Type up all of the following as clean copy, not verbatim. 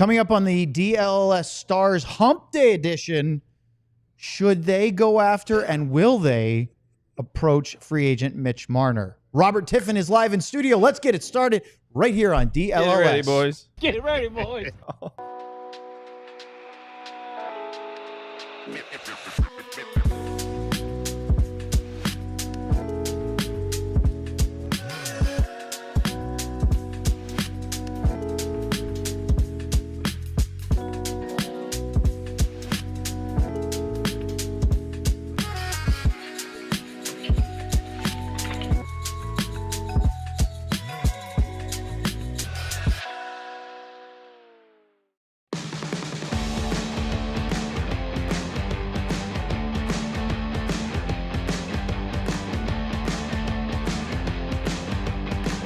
Coming up on the DLS Stars Hump Day edition, should they go after and will they approach free agent Mitch Marner? Robert Tiffin is live in studio. Let's get it started right here on DLS. Get it ready, boys. Get it ready, boys.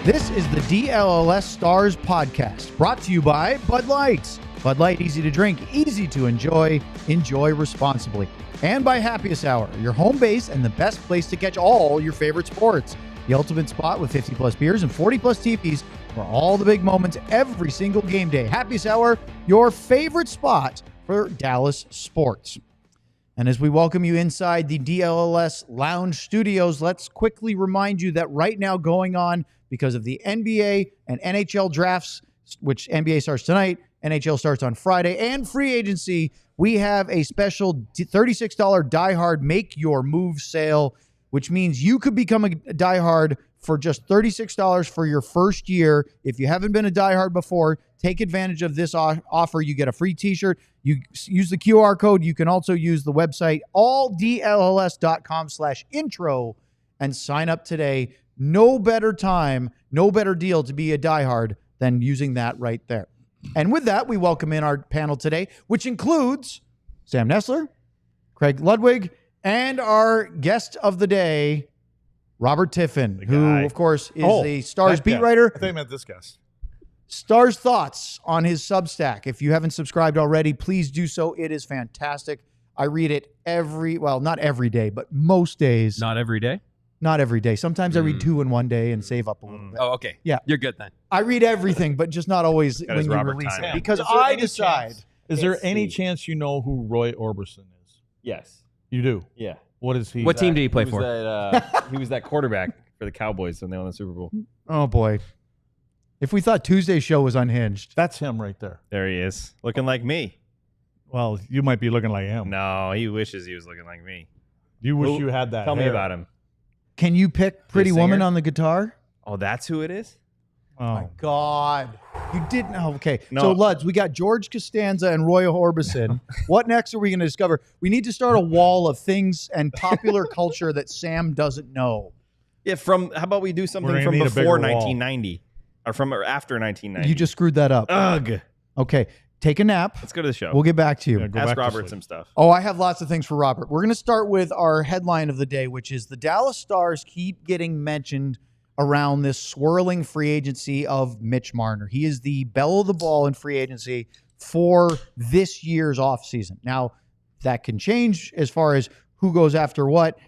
This is the DLS Stars podcast, brought to you by Bud Light. Bud Light, easy to drink, easy to enjoy. Enjoy responsibly. And by Happiest Hour, your home base and the best place to catch all your favorite sports. The ultimate spot with 50-plus beers and 40-plus TVs for all the big moments every single game day. Happiest Hour, your favorite spot for Dallas sports. And as we welcome you inside the DLS Lounge Studios, let's quickly remind you that right now going on, because of the NBA and NHL drafts, which NBA starts tonight, NHL starts on Friday, and free agency, we have a special $36 diehard Make Your Move sale, which means you could become a diehard for just $36 for your first year. If you haven't been a diehard before, take advantage of this offer. You get a free t-shirt. You use the QR code. You can also use the website alldls.com/intro and sign up today. No better time, no better deal to be a diehard than using that right there. And with that, we welcome in our panel today, which includes Sam Nessler, Craig Ludwig, and our guest of the day, Robert Tiffin, who, of course, is the Stars beat writer. I think I meant this guest. Stars Thoughts on his Substack. If you haven't subscribed already, please do so. It is fantastic. I read it not every day, but most days. Not every day? Not every day. Sometimes I read 2 in one day and save up a little bit. Oh, okay. Yeah. You're good then. I read everything, but just not always when you Robert release time. it. Because Is there I any decide. chance- Is there any chance you know who Roy Orbison is? Yes. You do? Yeah. What is he? What team do you play He for? was he was that quarterback for the Cowboys when they won the Super Bowl. Oh, boy. If we thought Tuesday's show was unhinged. That's him right there. There he is, looking like me. Well, you might be looking like him. No, he wishes he was looking like me. You wish you had that Tell me hair. about him. Can you pick Pretty singer? Woman on the guitar? Oh, that's who it is? Oh. God. You didn't. Oh, okay. No. So, Luds, we got George Costanza and Roy Orbison. What next are we going to discover? We need to start a wall of things and popular culture that Sam doesn't know. Yeah, how about we do We're something gonna from need a before bigger wall. 1990? Or after 1990? You just screwed that up. Ugh. Okay. Take a nap. Let's go to the show. We'll get back to you. Yeah, go Ask back to Robert sleep. some stuff. Oh, I have lots of things for Robert. We're going to start with our headline of the day, which is the Dallas Stars keep getting mentioned around this swirling free agency of Mitch Marner. He is the belle of the ball in free agency for this year's offseason. Now, that can change as far as who goes after what,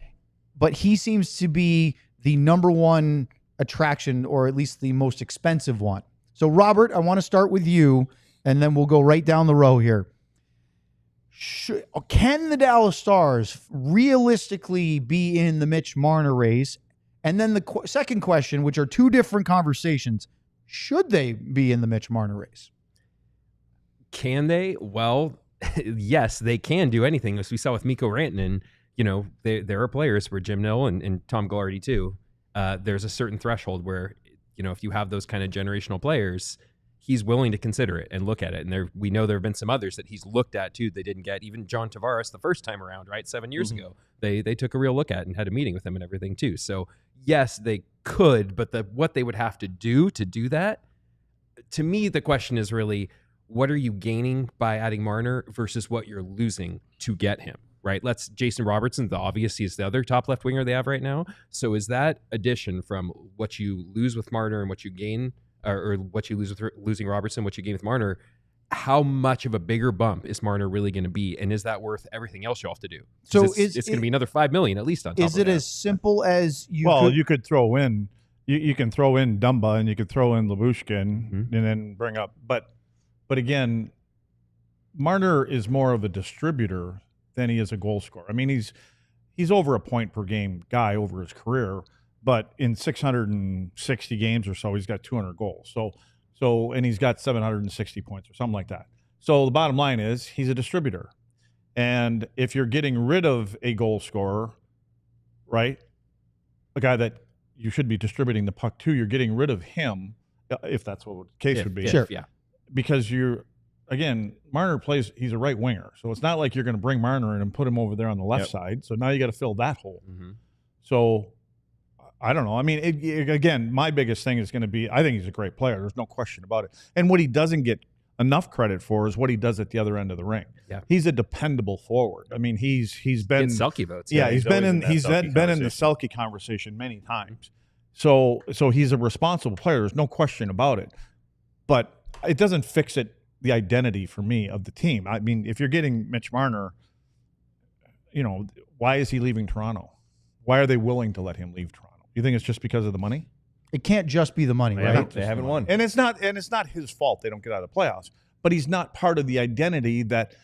but he seems to be the number one attraction, or at least the most expensive one. So, Robert, I want to start with you, and then we'll go right down the row here. Can the Dallas Stars realistically be in the Mitch Marner race? And then the second question, which are two different conversations, should they be in the Mitch Marner race? Can they? Well, yes, they can do anything. As we saw with mikkorantanen, there are players where Jim Nill and Tom Glardy too. There's a certain threshold where, if you have those kind of generational players, he's willing to consider it and look at it. And we know there have been some others that he's looked at too. They didn't get. Even John Tavares the first time around, right? 7 years ago, they took a real look at and had a meeting with him and everything too. So yes, they could, but what they would have to do that, to me, the question is really, what are you gaining by adding Marner versus what you're losing to get him? Right? Jason Robertson, the obvious, he's the other top left winger they have right now. So is that addition from what you lose with Marner and what you gain, or what you lose with losing Robertson, what you gain with Marner, how much of a bigger bump is Marner really going to be? And is that worth everything else you have to do? So it's going to be another $5 million at least on top of that. Is it as simple as you could throw in, you can throw in Dumba and you could throw in Labushkin and then bring up, but again, Marner is more of a distributor than he is a goal scorer. I mean, he's over a point per game guy over his career, but in 660 games or so, he's got 200 goals. So and he's got 760 points or something like that. So the bottom line is he's a distributor. And if you're getting rid of a goal scorer, right, a guy that you should be distributing the puck to, you're getting rid of him, if that's what the case would be. Sure. Yeah. Because Marner plays, he's a right winger. So it's not like you're going to bring Marner in and put him over there on the left side. So now you got to fill that hole. Mm-hmm. So I don't know. I mean, again, my biggest thing is going to be, I think he's a great player. There's no question about it. And what he doesn't get enough credit for is what he does at the other end of the ring. Yeah. He's a dependable forward. I mean, he's been Selke votes. Yeah, he's been in the Selke conversation many times. So he's a responsible player. There's no question about it. But it doesn't fix the identity for me of the team. I mean, if you're getting Mitch Marner, why is he leaving Toronto? Why are they willing to let him leave Toronto? You think it's just because of the money? It can't just be the money, right? They haven't won. And it's not his fault they don't get out of the playoffs. But he's not part of the identity that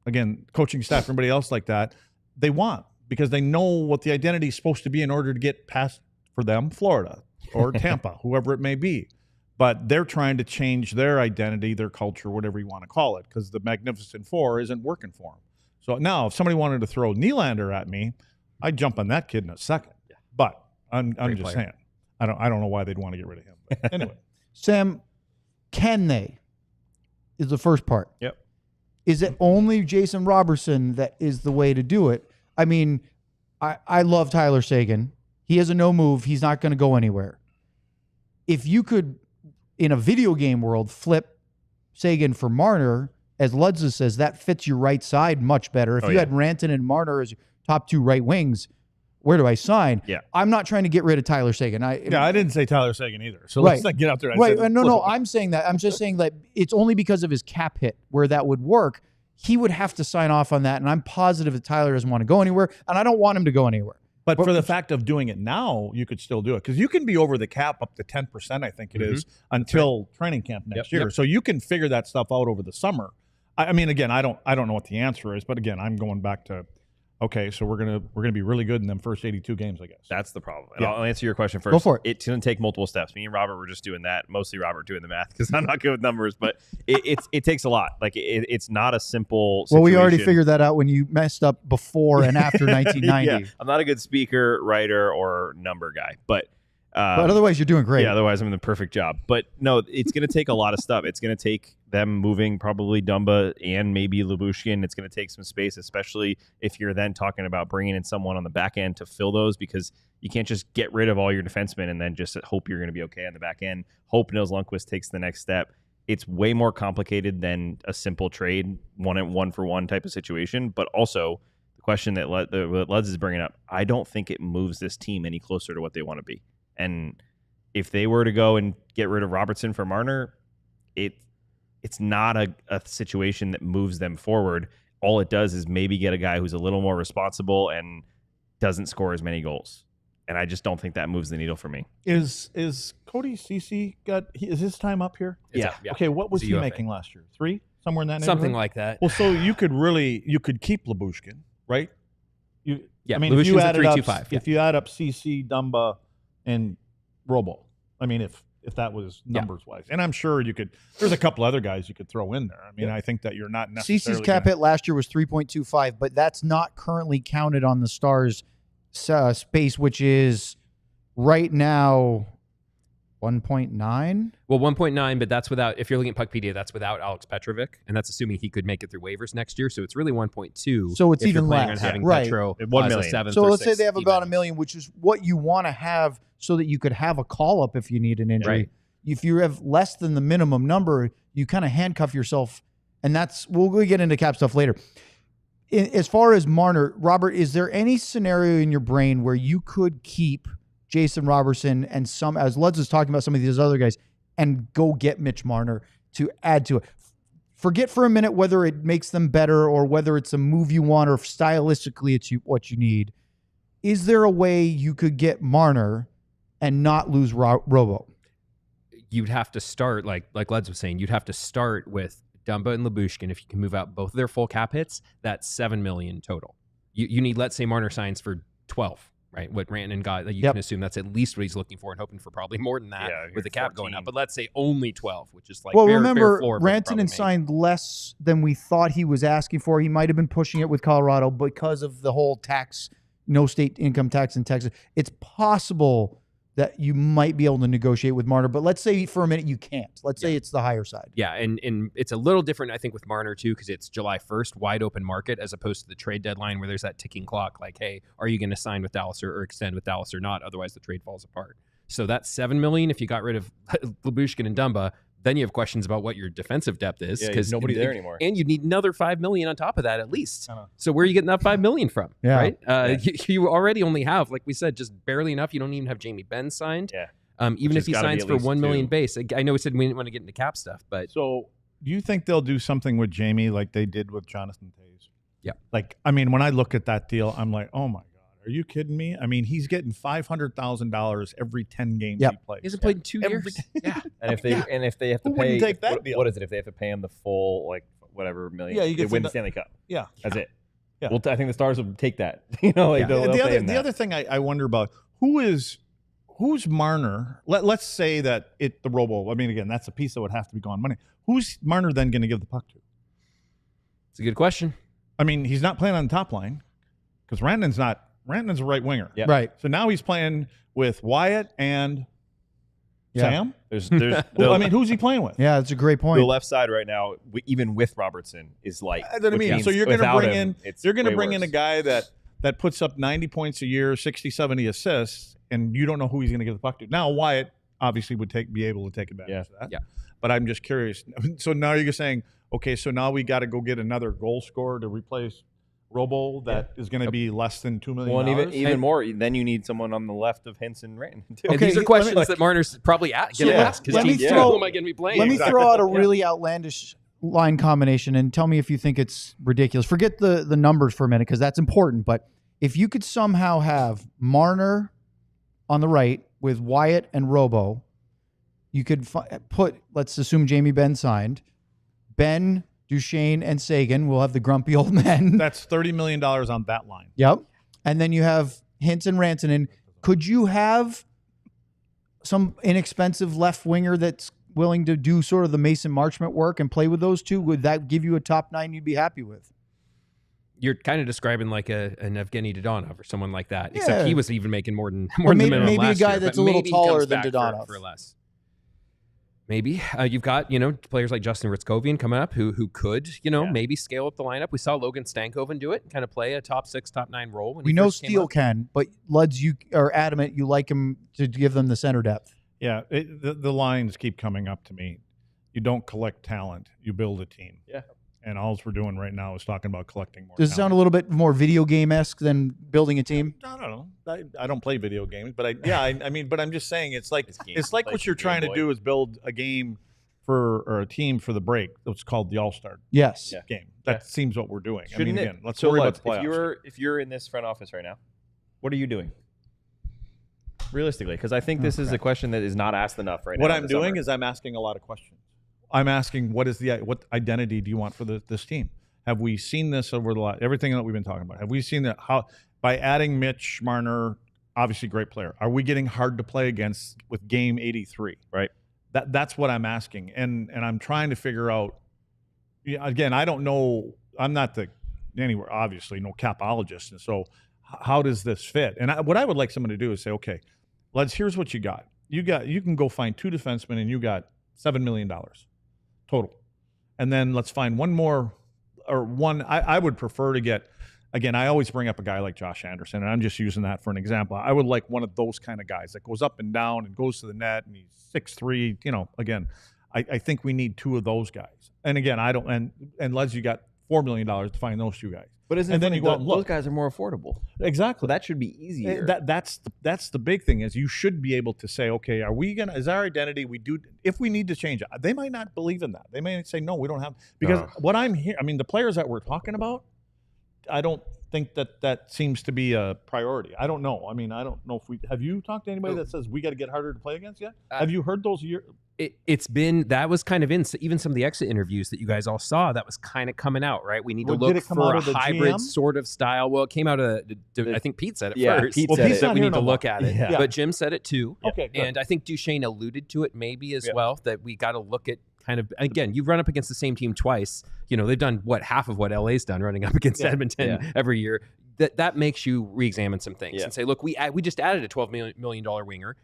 again, coaching staff, everybody else like that, they want, because they know what the identity is supposed to be in order to get past, for them, Florida or Tampa, whoever it may be. But they're trying to change their identity, their culture, whatever you want to call it, because the Magnificent Four isn't working for them. So now, if somebody wanted to throw Nylander at me, I'd jump on that kid in a second. Yeah. But I'm just saying, I don't know why they'd want to get rid of him. But anyway, Sam, can they? Is the first part. Yep. Is it only Jason Robertson that is the way to do it? I mean, I love Tyler Seguin. He has a no move. He's not going to go anywhere. If you could, in a video game world, flip Seguin for Marner, as Ludza says, that fits your right side much better. If you had Rantanen and Marner as your top two right wings, where do I sign? Yeah. I'm not trying to get rid of Tyler Seguin. I didn't say Tyler Seguin either. So let's not get out there. No, I'm saying that. I'm just saying that it's only because of his cap hit where that would work. He would have to sign off on that, and I'm positive that Tyler doesn't want to go anywhere, and I don't want him to go anywhere. But for the fact of doing it now, you could still do it, because you can be over the cap up to 10%, I think it is, until training camp next year. So you can figure that stuff out over the summer. I mean, again, I don't know what the answer is, but again, I'm going back to, okay, so we're gonna be really good in them first 82 games, I guess. That's the problem. And I'll answer your question first. Go for it. It's going to take multiple steps. Me and Robert were just doing that. Mostly Robert doing the math, because I'm not good with numbers. But it takes a lot. Like it's not a simple situation. Well, we already figured that out when you messed up before and after 1990. Yeah, I'm not a good speaker, writer, or number guy. But otherwise, you're doing great. Yeah, otherwise I'm in the perfect job. But no, it's going to take a lot of stuff. It's going to take them moving probably Dumba and maybe Lyubushkin. It's going to take some space, especially if you're then talking about bringing in someone on the back end to fill those, because you can't just get rid of all your defensemen and then just hope you're going to be okay on the back end. Hope Nils Lundkvist takes the next step. It's way more complicated than a simple trade, one for one type of situation. But also the question that Lutz is bringing up, I don't think it moves this team any closer to what they want to be. And if they were to go and get rid of Robertson for Marner, it's not a situation that moves them forward. All it does is maybe get a guy who's a little more responsible and doesn't score as many goals. And I just don't think that moves the needle for me. Is Cody Ceci is his time up here? Yeah. Okay, what was he making last year? 3? Somewhere in that neighborhood? Something like that. Well, so you could keep Lyubushkin, right? I mean, Lyubushkin's a 3-2-5. If you add up CC, Dumba, and Robo, I mean, if that was numbers wise, and I'm sure you could. There's a couple other guys you could throw in there. I mean, I think that you're not necessarily. CC's cap hit last year was 3.25, but that's not currently counted on the Stars space, which is right now 1.9. Well, 1.9, but that's without, if you're looking at Puckpedia, that's without Alex Petrovic, and that's assuming he could make it through waivers next year. So it's really 1.2. So it's if even you're planning less. on having Right. Petro 1 as a million. seventh So or let's say sixth they have about even. $1 million, which is what you want to have so that you could have a call up if you need an injury. Right. If you have less than the minimum number, you kind of handcuff yourself, and we'll get into cap stuff later. As far as Marner, Robert, is there any scenario in your brain where you could keep Jason Robertson and as Lutz is talking about some of these other guys, and go get Mitch Marner to add to it? Forget for a minute whether it makes them better or whether it's a move you want or if stylistically it's what you need. Is there a way you could get Marner and not lose Robo? You'd have to start, like Lutz was saying, you'd have to start with Dumba and Lyubushkin, if you can move out both of their full cap hits, that's $7 million total. You need, let's say Marner signs for 12. Right, what Rantanen got, you can assume that's at least what he's looking for, and hoping for probably more than that with the cap 14. going up. But let's say only 12, which is like remember, fair floor for him to probably Rantanen signed less than we thought he was asking for. He might have been pushing it with Colorado because of the whole tax, no state income tax in Texas. It's possible that you might be able to negotiate with Marner, but let's say for a minute you can't. Let's say it's the higher side. Yeah, and it's a little different, I think, with Marner too, because it's July 1st, wide open market, as opposed to the trade deadline where there's that ticking clock. Like, hey, are you going to sign with Dallas or extend with Dallas or not? Otherwise, the trade falls apart. So that's $7 million if you got rid of Lyubushkin and Dumba. Then you have questions about what your defensive depth is, because nobody there anymore, and you need another $5 million on top of that at least. So where are you getting that $5 million from? Yeah. Right? You already only have, like we said, just barely enough. You don't even have Jamie Benn signed. Yeah. Even if he signs for $1 million base, I know we said we didn't want to get into cap stuff, but so do you think they'll do something with Jamie like they did with Jonathan Toews? Yeah. Like, I mean, when I look at that deal, I'm like, oh my God, are you kidding me? I mean, he's getting $500,000 every 10 games he plays. He hasn't played in 2 years. Yeah. And if they have to Who pay, wouldn't take that deal? what is it? If they have to pay him the full whatever million, Yeah, you get they win the- the Stanley Cup. Yeah. That's it. Yeah. Well, I think the Stars will take that. They'll pay him The that. other thing I wonder about, who's Marner? Let's say that the Robo. I mean, again, that's a piece that would have to be gone money. Who's Marner then going to give the puck to? It's a good question. I mean, he's not playing on the top line because Rantanen's a right winger. Yep. Right. So now he's playing with Wyatt and Sam. There's Well, I mean, who's he playing with? Yeah, that's a great point. the left side right now, even with Robertson, is like. That's what I which mean. means So you're going to without bring him, in it's you're going to way bring in a worse. guy that puts up 90 points a year, 60, 70 assists, and you don't know who he's going to give the puck to. Now Wyatt obviously would be able to take advantage of that. Yeah. But I'm just curious. So now you're saying, okay, so now we got to go get another goal scorer to replace Robo that is going to be less than $2 million. Well, and even more, then you need someone on the left of Henson Rantanen too. And these are questions that Marner's probably going to ask. let me Because throw- who am I going to be playing? Let me Exactly. throw out a really outlandish line combination and tell me if you think it's ridiculous. Forget the numbers for a minute because that's important. But if you could somehow have Marner on the right with Wyatt and Robo, you could put, let's assume Jamie Benn signed, Ben, Duchene, and Sagan will have the grumpy old men. That's $30 million on that line. Yep. And then you have Hintz and Rantanen. Could you have some inexpensive left winger that's willing to do sort of the Mason Marchment work and play with those two? Would that give you a top 9 you'd be happy with? You're kind of describing like an Evgeny Dodonov or someone like that. Yeah. Except he was even making more than Or the maybe- minimum maybe a last guy year, that's but a little maybe he taller comes than back Dodonov. for less. Maybe you've got players like Justin Ritzkovian coming up who could maybe scale up the lineup. We saw Logan Stankoven do it, kind of play a top 6, top 9 role. When We he know first came Steele up. can, but Luds, you are adamant you like him to give them the center depth. Yeah, the lines keep coming up to me. You don't collect talent, you build a team. Yeah. And all we're doing right now is talking about collecting more Does it sound a talent. little bit more video game-esque than building a team? I don't know. I don't play video games, but I mean, but I'm just saying it's like game- it's like like what you're Game trying to Boy. do is build a game or a team for the break. It's called the All-Star Yes. Yeah. game. That seems what we're doing. Shouldn't I mean, it? again, let's So worry look, about the playoffs. if you're in this front office right now, what are you doing? Realistically, because I think this is a question that is not asked enough right now. What in I'm the doing summer. is I'm asking a lot of questions. I'm asking what identity do you want for this team? Have we seen this over everything that we've been talking about? Have we seen that by adding Mitch Marner, obviously great player, are we getting hard to play against with game 83? Right. That's what I'm asking, and I'm trying to figure out. Again, I don't know. I'm not anywhere obviously no capologist, and so how does this fit? And what I would like someone to do is say, okay, here's what you got. You can go find 2 defensemen, and you got $7 million total, and then let's find one more. Or one, I would prefer to get, again, I always bring up a guy like Josh Anderson, and I'm just using that for an example. I would like one of those kind of guys that goes up and down and goes to the net, and he's 6'3", again, I think we need 2 of those guys. And again, and Les, you got $4 million to find those 2 guys. But isn't and it then funny, you go out and those look. guys are more affordable. Exactly. So that should be easier. That's the big thing is you should be able to say, okay, is our identity, if we need to change it, they might not believe in that. They may say, no, we don't have, because what I'm here, I mean, the players that we're talking about, think that seems to be a priority. I don't know. I mean, I don't know if have you talked to anybody that says we got to get harder to play against yet? Have you heard those It's been, that was kind of in even some of the exit interviews that you guys all saw, that was kind of coming out, right? We need to look for a hybrid sort of style. Well, it came out of, I think Pete said it first. Pete said that we need to look at it. Yeah. But Jim said it too. Okay, good. And I think Duchene alluded to it maybe as well, that we got to look at kind of, again, you run up against the same team twice. You know, they've done half of what LA's done running up against Edmonton every year. That makes you re-examine some things and say, look, we just added a $12 million winger.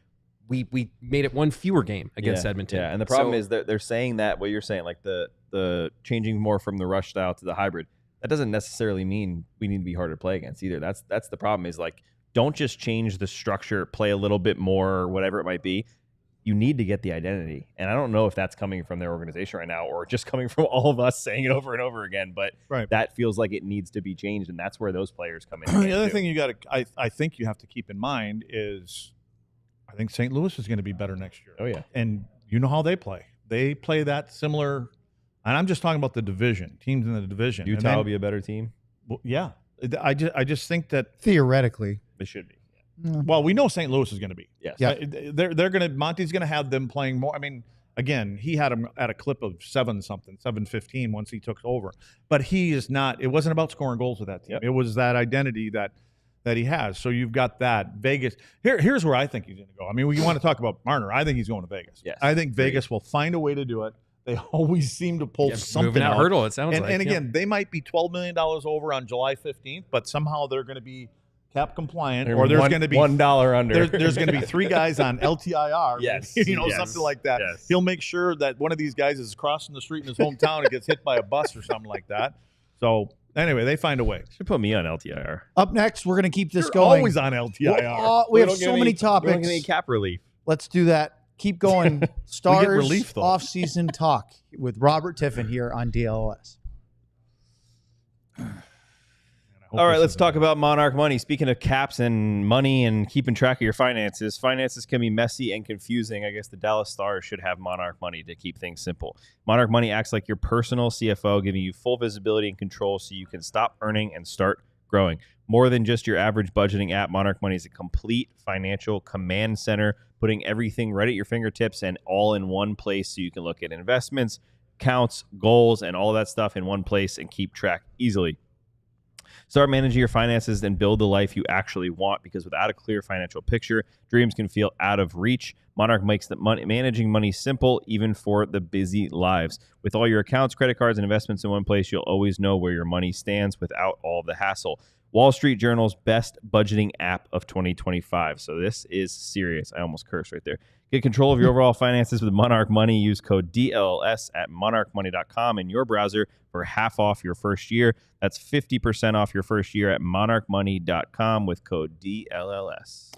We made it one fewer game against Edmonton. Yeah, and the problem is that they're saying that what you're saying, like the changing more from the rush style to the hybrid, that doesn't necessarily mean we need to be harder to play against either. That's the problem, is like, don't just change the structure, play a little bit more, whatever it might be. You need to get the identity. And I don't know if that's coming from their organization right now or just coming from all of us saying it over and over again, but that feels like it needs to be changed, and that's where those players come in. The other thing I think you have to keep in mind is I think St. Louis is going to be better next year. Oh, yeah. And you know how they play. They play that similar, and I'm just talking about the division, teams in the division. Utah will be a better team? Well, yeah. I just think that theoretically they should be. Well, we know St. Louis is going to be. Yes. Yeah. They're going to, Monty's going to have them playing more. I mean, again, he had them at a clip of 7-15 once he took over. But he is not, it wasn't about scoring goals with that team. Yep. It was that identity that he has. So you've got that. Vegas. Here's where I think he's going to go. I mean, you want to talk about Marner. I think he's going to Vegas. Yes. I think Vegas will find a way to do it. They always seem to pull something out. Hurdle, it sounds like. And again, they might be $12 million over on July 15th, but somehow they're going to be cap compliant, or there's going to be $1 under. There's going to be 3 guys on LTIR. Yes, something like that. Yes. He'll make sure that one of these guys is crossing the street in his hometown and gets hit by a bus or something like that. So anyway, they find a way. Should put me on LTIR. Up next, we're going to keep this You're going. always on LTIR. We have so many topics. We don't get any cap relief. Let's do that. Keep going. Stars relief, though. off-season talk with Robert Tiffin here on DLS. All right, let's talk about Monarch Money. Speaking of caps and money and keeping track of your finances, finances can be messy and confusing. I guess the Dallas Stars should have Monarch Money to keep things simple. Monarch Money acts like your personal CFO, giving you full visibility and control so you can stop earning and start growing. More than just your average budgeting app, Monarch Money is a complete financial command center, putting everything right at your fingertips and all in one place so you can look at investments, counts, goals, and all of that stuff in one place and keep track easily. Start managing your finances and build the life you actually want, because without a clear financial picture, dreams can feel out of reach. Monarch makes managing money simple, even for the busy lives. With all your accounts, credit cards, and investments in one place, you'll always know where your money stands without all the hassle. Wall Street Journal's best budgeting app of 2025. So this is serious. I almost cursed right there. Get control of your overall finances with Monarch Money. Use code DLS at monarchmoney.com in your browser for half off your first year. That's 50% off your first year at monarchmoney.com with code DLLS.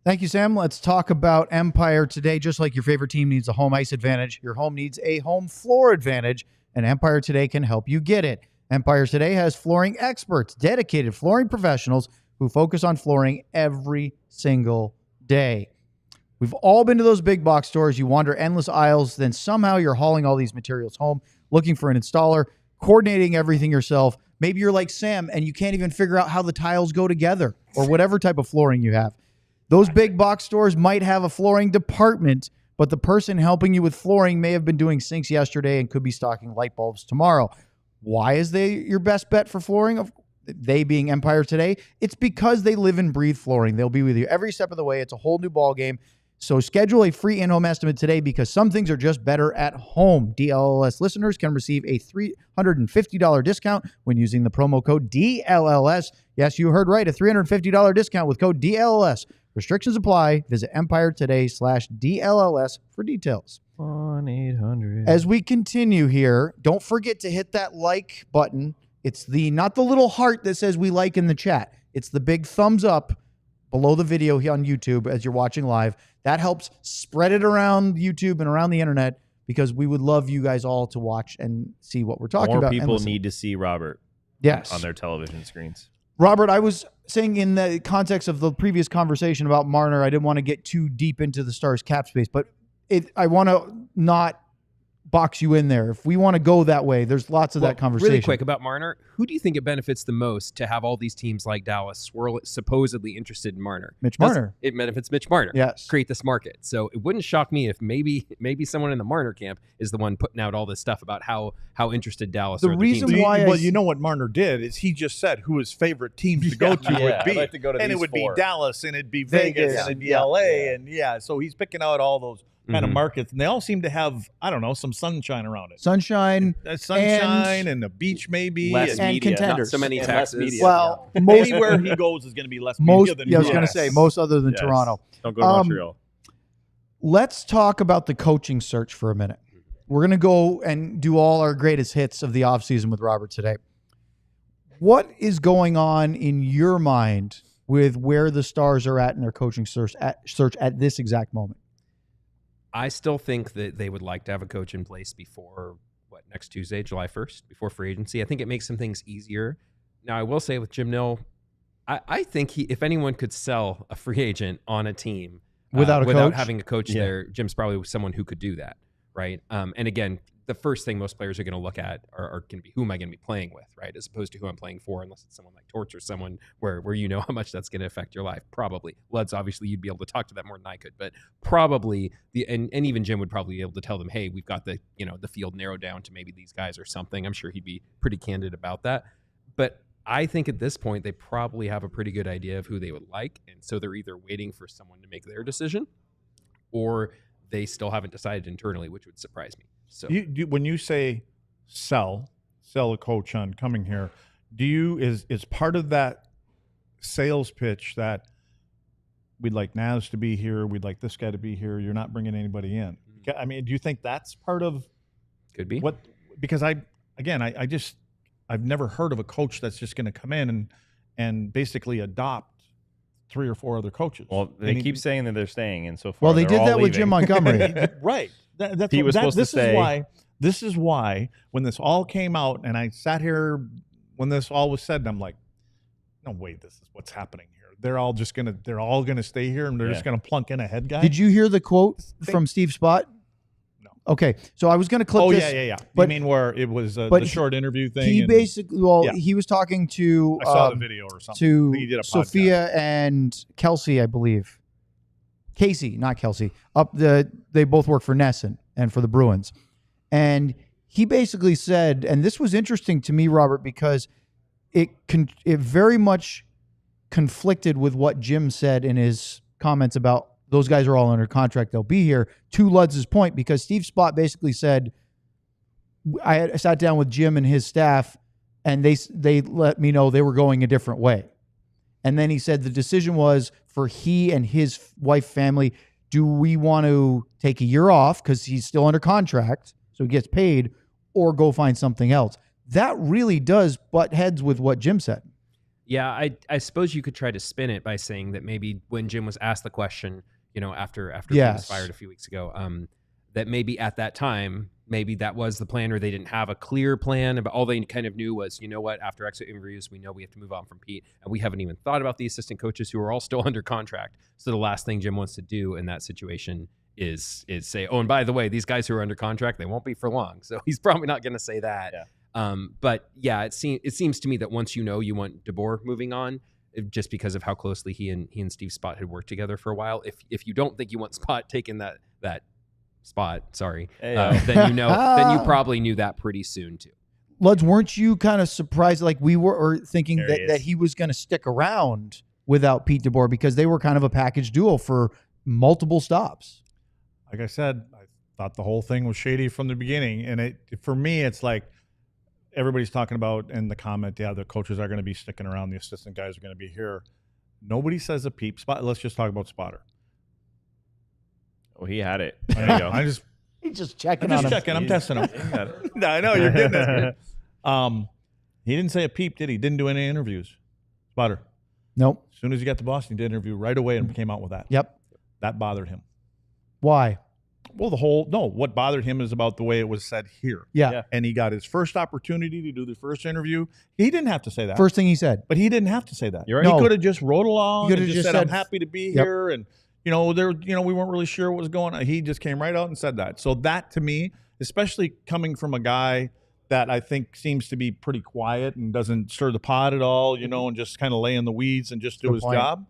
Thank you, Sam. Let's talk about Empire today. Just like your favorite team needs a home ice advantage, your home needs a home floor advantage, and Empire Today can help you get it. Empire Today has flooring experts, dedicated flooring professionals who focus on flooring every single day. We've all been to those big box stores. You wander endless aisles, then somehow you're hauling all these materials home, looking for an installer, coordinating everything yourself. Maybe you're like Sam and you can't even figure out how the tiles go together or whatever type of flooring you have. Those big box stores might have a flooring department, but the person helping you with flooring may have been doing sinks yesterday and could be stocking light bulbs tomorrow. Why is they your best bet for flooring? They being Empire Today. It's because they live and breathe flooring. They'll be with you every step of the way. It's a whole new ball game. So schedule a free in-home estimate today, because some things are just better at home. DLLS listeners can receive a $350 discount when using the promo code DLLS. Yes, you heard right. A $350 discount with code DLLS. Restrictions apply. Visit EmpireToday/DLLS for details. 1-800. As we continue here, don't forget to hit that like button. It's not the little heart that says we like in the chat. It's the big thumbs up below the video here on YouTube as you're watching live. That helps spread it around YouTube and around the internet, because we would love you guys all to watch and see what we're talking about. More people need to see Robert on their television screens. Robert, I was saying in the context of the previous conversation about Marner, I didn't want to get too deep into the Stars cap space, but I want to not box you in there. If we want to go that way, there's lots of that conversation. Really quick about Marner, who do you think it benefits the most to have all these teams like Dallas supposedly interested in Marner? Mitch Marner. It benefits Mitch Marner. Yes. Create this market. So it wouldn't shock me if maybe someone in the Marner camp is the one putting out all this stuff about how interested Dallas The or other reason teams are. why Well, you know what Marner did is he just said who his favorite teams to go to would be. I'd like to go to and these it would four. be Dallas, and it'd be Vegas, and it'd be LA, and so he's picking out all those kind of markets, and they all seem to have, I don't know, some sunshine around it. Sunshine And the beach maybe. Less and media, contenders. So many and less taxes. media. Well, Anywhere he goes is going to be less media than I was going to Dallas. say most other than Yes. Toronto. Don't go to Montreal. Let's talk about the coaching search for a minute. We're going to go and do all our greatest hits of the offseason with Robert today. What is going on in your mind with where the Stars are at in their coaching search at this exact moment? I still think that they would like to have a coach in place before, next Tuesday, July 1st, before free agency. I think it makes some things easier. Now, I will say with Jim Nils, I think if anyone could sell a free agent on a team Without coach? having a coach there, Jim's probably someone who could do that, right? And again, the first thing most players are going to look at are going to be who am I going to be playing with, right? As opposed to who I'm playing for, unless it's someone like Torch or someone where you know how much that's going to affect your life. Probably. Luds, obviously, you'd be able to talk to that more than I could, but probably and even Jim would probably be able to tell them, hey, we've got the field narrowed down to maybe these guys or something. I'm sure he'd be pretty candid about that. But I think at this point, they probably have a pretty good idea of who they would like. And so they're either waiting for someone to make their decision or they still haven't decided internally, which would surprise me. So when you say sell a coach on coming here, is part of that sales pitch that we'd like Naz to be here, we'd like this guy to be here, you're not bringing anybody in? I mean, do you think that's part of could be what? Because I've never heard of a coach that's just going to come in and basically adopt 3 or 4 other coaches. Well, they keep saying that they're staying, and so far Well, they did that with Jim Montgomery. Right. He was supposed to say. This is why when this all came out, and I sat here when this all was said, and I'm like, no way, this is what's happening here. They're all gonna stay here, and they're just gonna plunk in a head guy. Did you hear the quote from Steve Spott? No. Okay, so I was going to clip this. Yeah. But, you mean where it was but the short interview thing? He basically, he was talking to I saw the video or something. I to think he did a Sophia and Kelsey, I believe. Casey, not Kelsey. They both work for Nesson and for the Bruins. And he basically said, and this was interesting to me, Robert, because it very much conflicted with what Jim said in his comments about those guys are all under contract, they'll be here, to Ludz's point, because Steve Spott basically said, I sat down with Jim and his staff, and they let me know they were going a different way. And then he said the decision was for he and his wife family, do we want to take a year off because he's still under contract, so he gets paid, or go find something else? That really does butt heads with what Jim said. Yeah, I suppose you could try to spin it by saying that maybe when Jim was asked the question, after he was fired a few weeks ago, that maybe at that time, maybe that was the plan, or they didn't have a clear plan, but all they kind of knew was, you know what, after exit interviews, we know we have to move on from Pete, and we haven't even thought about the assistant coaches who are all still under contract. So the last thing Jim wants to do in that situation is say, oh, and by the way, these guys who are under contract, they won't be for long. So he's probably not going to say that. Yeah. But yeah, it seems to me that once you want DeBoer moving on, just because of how closely he and Steve Spott had worked together for a while, if you don't think you want Spott taking that spot, sorry, then then you probably knew that pretty soon too. Luds, weren't you kind of surprised, like we were, or thinking that he was going to stick around without Pete DeBoer, because they were kind of a package duo for multiple stops? Like I said, I thought the whole thing was shady from the beginning, and for me, it's like everybody's talking about in the comment, the coaches are going to be sticking around, the assistant guys are going to be here. Nobody says a peep. Spot. Let's just talk about Spotter. Oh, he had it. There you go. He's just checking. I'm testing him. No, I know you're getting it. He didn't say a peep, did he? Didn't do any interviews. Spotter. Nope. As soon as he got to Boston, he did an interview right away and came out with that. Yep. That bothered him. Why? Well, what bothered him is about the way it was said here. Yeah. And he got his first opportunity to do the first interview. He didn't have to say that. First thing he said. But he didn't have to say that. You're right. He No. could have just rode along and just said, I'm said, happy to be here. And, we weren't really sure what was going on. He just came right out and said that. So that, to me, especially coming from a guy that I think seems to be pretty quiet and doesn't stir the pot at all, you know, and just kind of lay in the weeds and just do his job.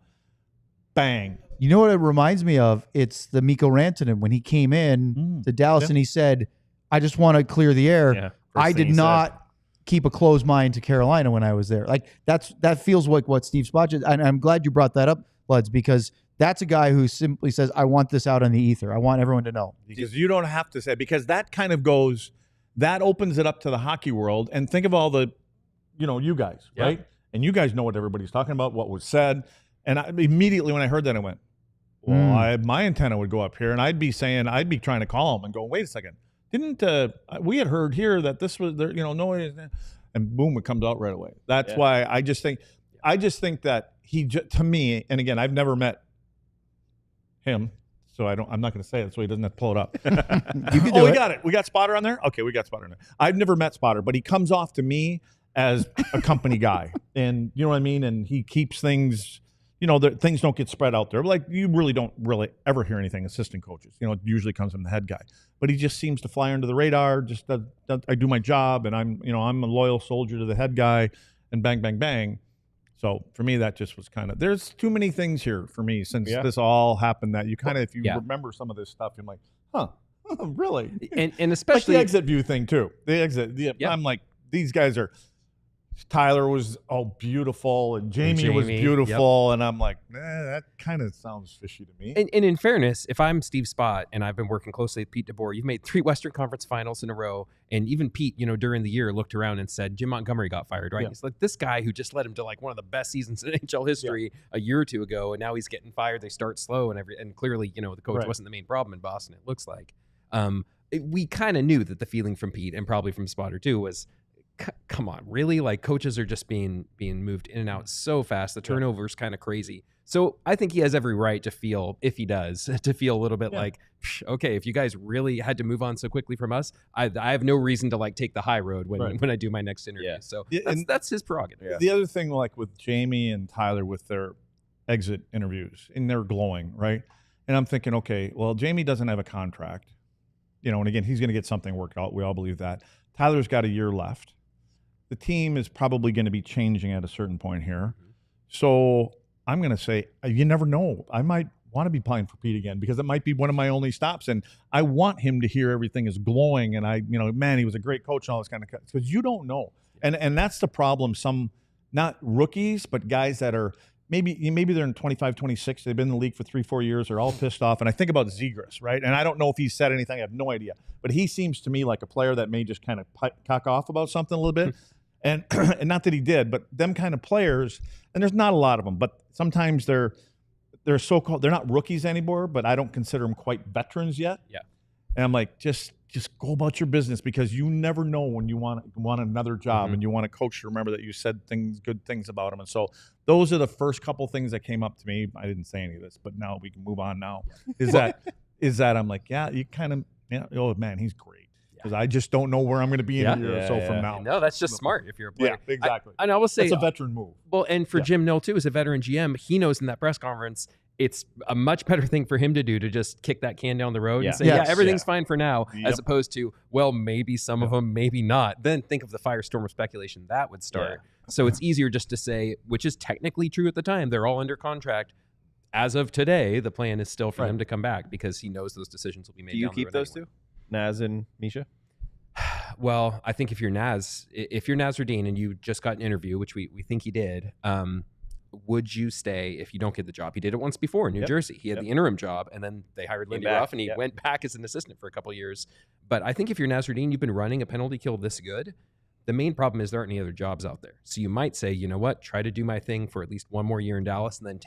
Bang. You know what it reminds me of? It's the Mikko Rantanen when he came in to Dallas and he said, I just want to clear the air. Yeah, I did not keep a closed mind to Carolina when I was there. Like that feels like what Steve Spach is. And I'm glad you brought that up, Luds, because that's a guy who simply says, I want this out on the ether. I want everyone to know. Because you don't have to say, because that kind of goes, that opens it up to the hockey world. And think of all the, you know, you guys, right? And you guys know what everybody's talking about, what was said. And immediately when I heard that, I went, well, my antenna would go up here and I'd be trying to call him and go, wait a second. Didn't we had heard here that this was there, you know, noise, and boom, it comes out right away. That's why I just think that to me, and again, I've never met him, so I'm not going to say it, so he doesn't have to pull it up. We got it. We got Spotter on there. Okay, we got Spotter on there. I've never met Spotter, but he comes off to me as a company guy, and you know what I mean. And he keeps things. You know, things don't get spread out there. Like, you really don't ever hear anything assistant coaches. You know, it usually comes from the head guy. But he just seems to fly under the radar. Just I do my job, and I'm a loyal soldier to the head guy, and bang, bang, bang. So for me, that just was kind of, there's too many things here for me since this all happened that you kind of, if you remember some of this stuff, you're like, huh, really? And especially like the exit view thing too. The exit. I'm like, these guys are. Tyler was beautiful, and Jamie was beautiful, and I'm like, that kind of sounds fishy to me. And in fairness, if I'm Steve Spott and I've been working closely with Pete DeBoer, you've made 3 Western Conference Finals in a row, and even Pete, you know, during the year looked around and said Jim Montgomery got fired, right? He's like, this guy who just led him to like one of the best seasons in NHL history a year or two ago, and now he's getting fired. They start slow, and clearly, you know, the coach wasn't the main problem in Boston. It looks like we kind of knew that the feeling from Pete and probably from Spotter too was, come on, really? Like, coaches are just being moved in and out so fast. The turnover's kind of crazy. So I think he has every right to feel, if he does, to feel a little bit like, okay, if you guys really had to move on so quickly from us, I have no reason to like take the high road when I do my next interview. Yeah. So that's his prerogative. Yeah. The other thing, like with Jamie and Tyler with their exit interviews, and they're glowing, right? And I'm thinking, okay, well, Jamie doesn't have a contract, you know, and again, he's going to get something worked out. We all believe that. Tyler's got a year left. The team is probably going to be changing at a certain point here. So I'm going to say, you never know. I might want to be playing for Pete again because it might be one of my only stops. And I want him to hear everything is glowing. And man, he was a great coach and all this kind of stuff. Because you don't know. And that's the problem. Some, not rookies, but guys that are maybe they're in 25, 26. They've been in the league for 3-4 years. They're all pissed off. And I think about Zegras, right? And I don't know if he said anything. I have no idea. But he seems to me like a player that may just kind of cock off about something a little bit. And not that he did, but them kind of players, and there's not a lot of them, but sometimes they're so-called, they're not rookies anymore, but I don't consider them quite veterans yet. Yeah. And I'm like, just go about your business, because you never know when you want another job and you want a coach to remember that you said good things about him. And so those are the first couple things that came up to me. I didn't say any of this, but now we can move on now. Is that I'm like, you kind of, oh man, he's great. Because I just don't know where I'm going to be in a year or so from now. No, that's just smart if you're a player. Yeah, exactly. I will say, it's a veteran move. Well, and for Jim Nill too, as a veteran GM, he knows in that press conference, it's a much better thing for him to do to just kick that can down the road and say, everything's fine for now, as opposed to, well, maybe some of them, maybe not. Then think of the firestorm of speculation that would start. So it's easier just to say, which is technically true at the time, they're all under contract. As of today, the plan is still for him to come back because he knows those decisions will be made. Do you keep those two, Naz and Misha? Well, I think if you're Naz Radin and you just got an interview, which we think he did, would you stay if you don't get the job? He did it once before in New Jersey. He had the interim job, and then they hired Lindy Ruff, and he went back as an assistant for a couple of years. But I think if you're Naz Radin, you've been running a penalty kill this good. The main problem is there aren't any other jobs out there. So you might say, you know what, try to do my thing for at least one more year in Dallas, and then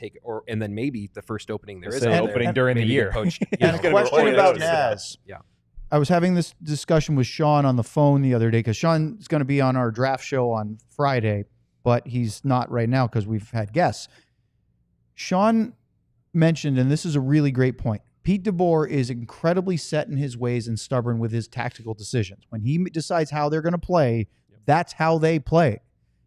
and then maybe the first opening there is an opening during the year. And a question about Naz. Yeah. I was having this discussion with Sean on the phone the other day because Sean's going to be on our draft show on Friday, but he's not right now because we've had guests. Sean mentioned, and this is a really great point, Pete DeBoer is incredibly set in his ways and stubborn with his tactical decisions. When he decides how they're going to play, that's how they play.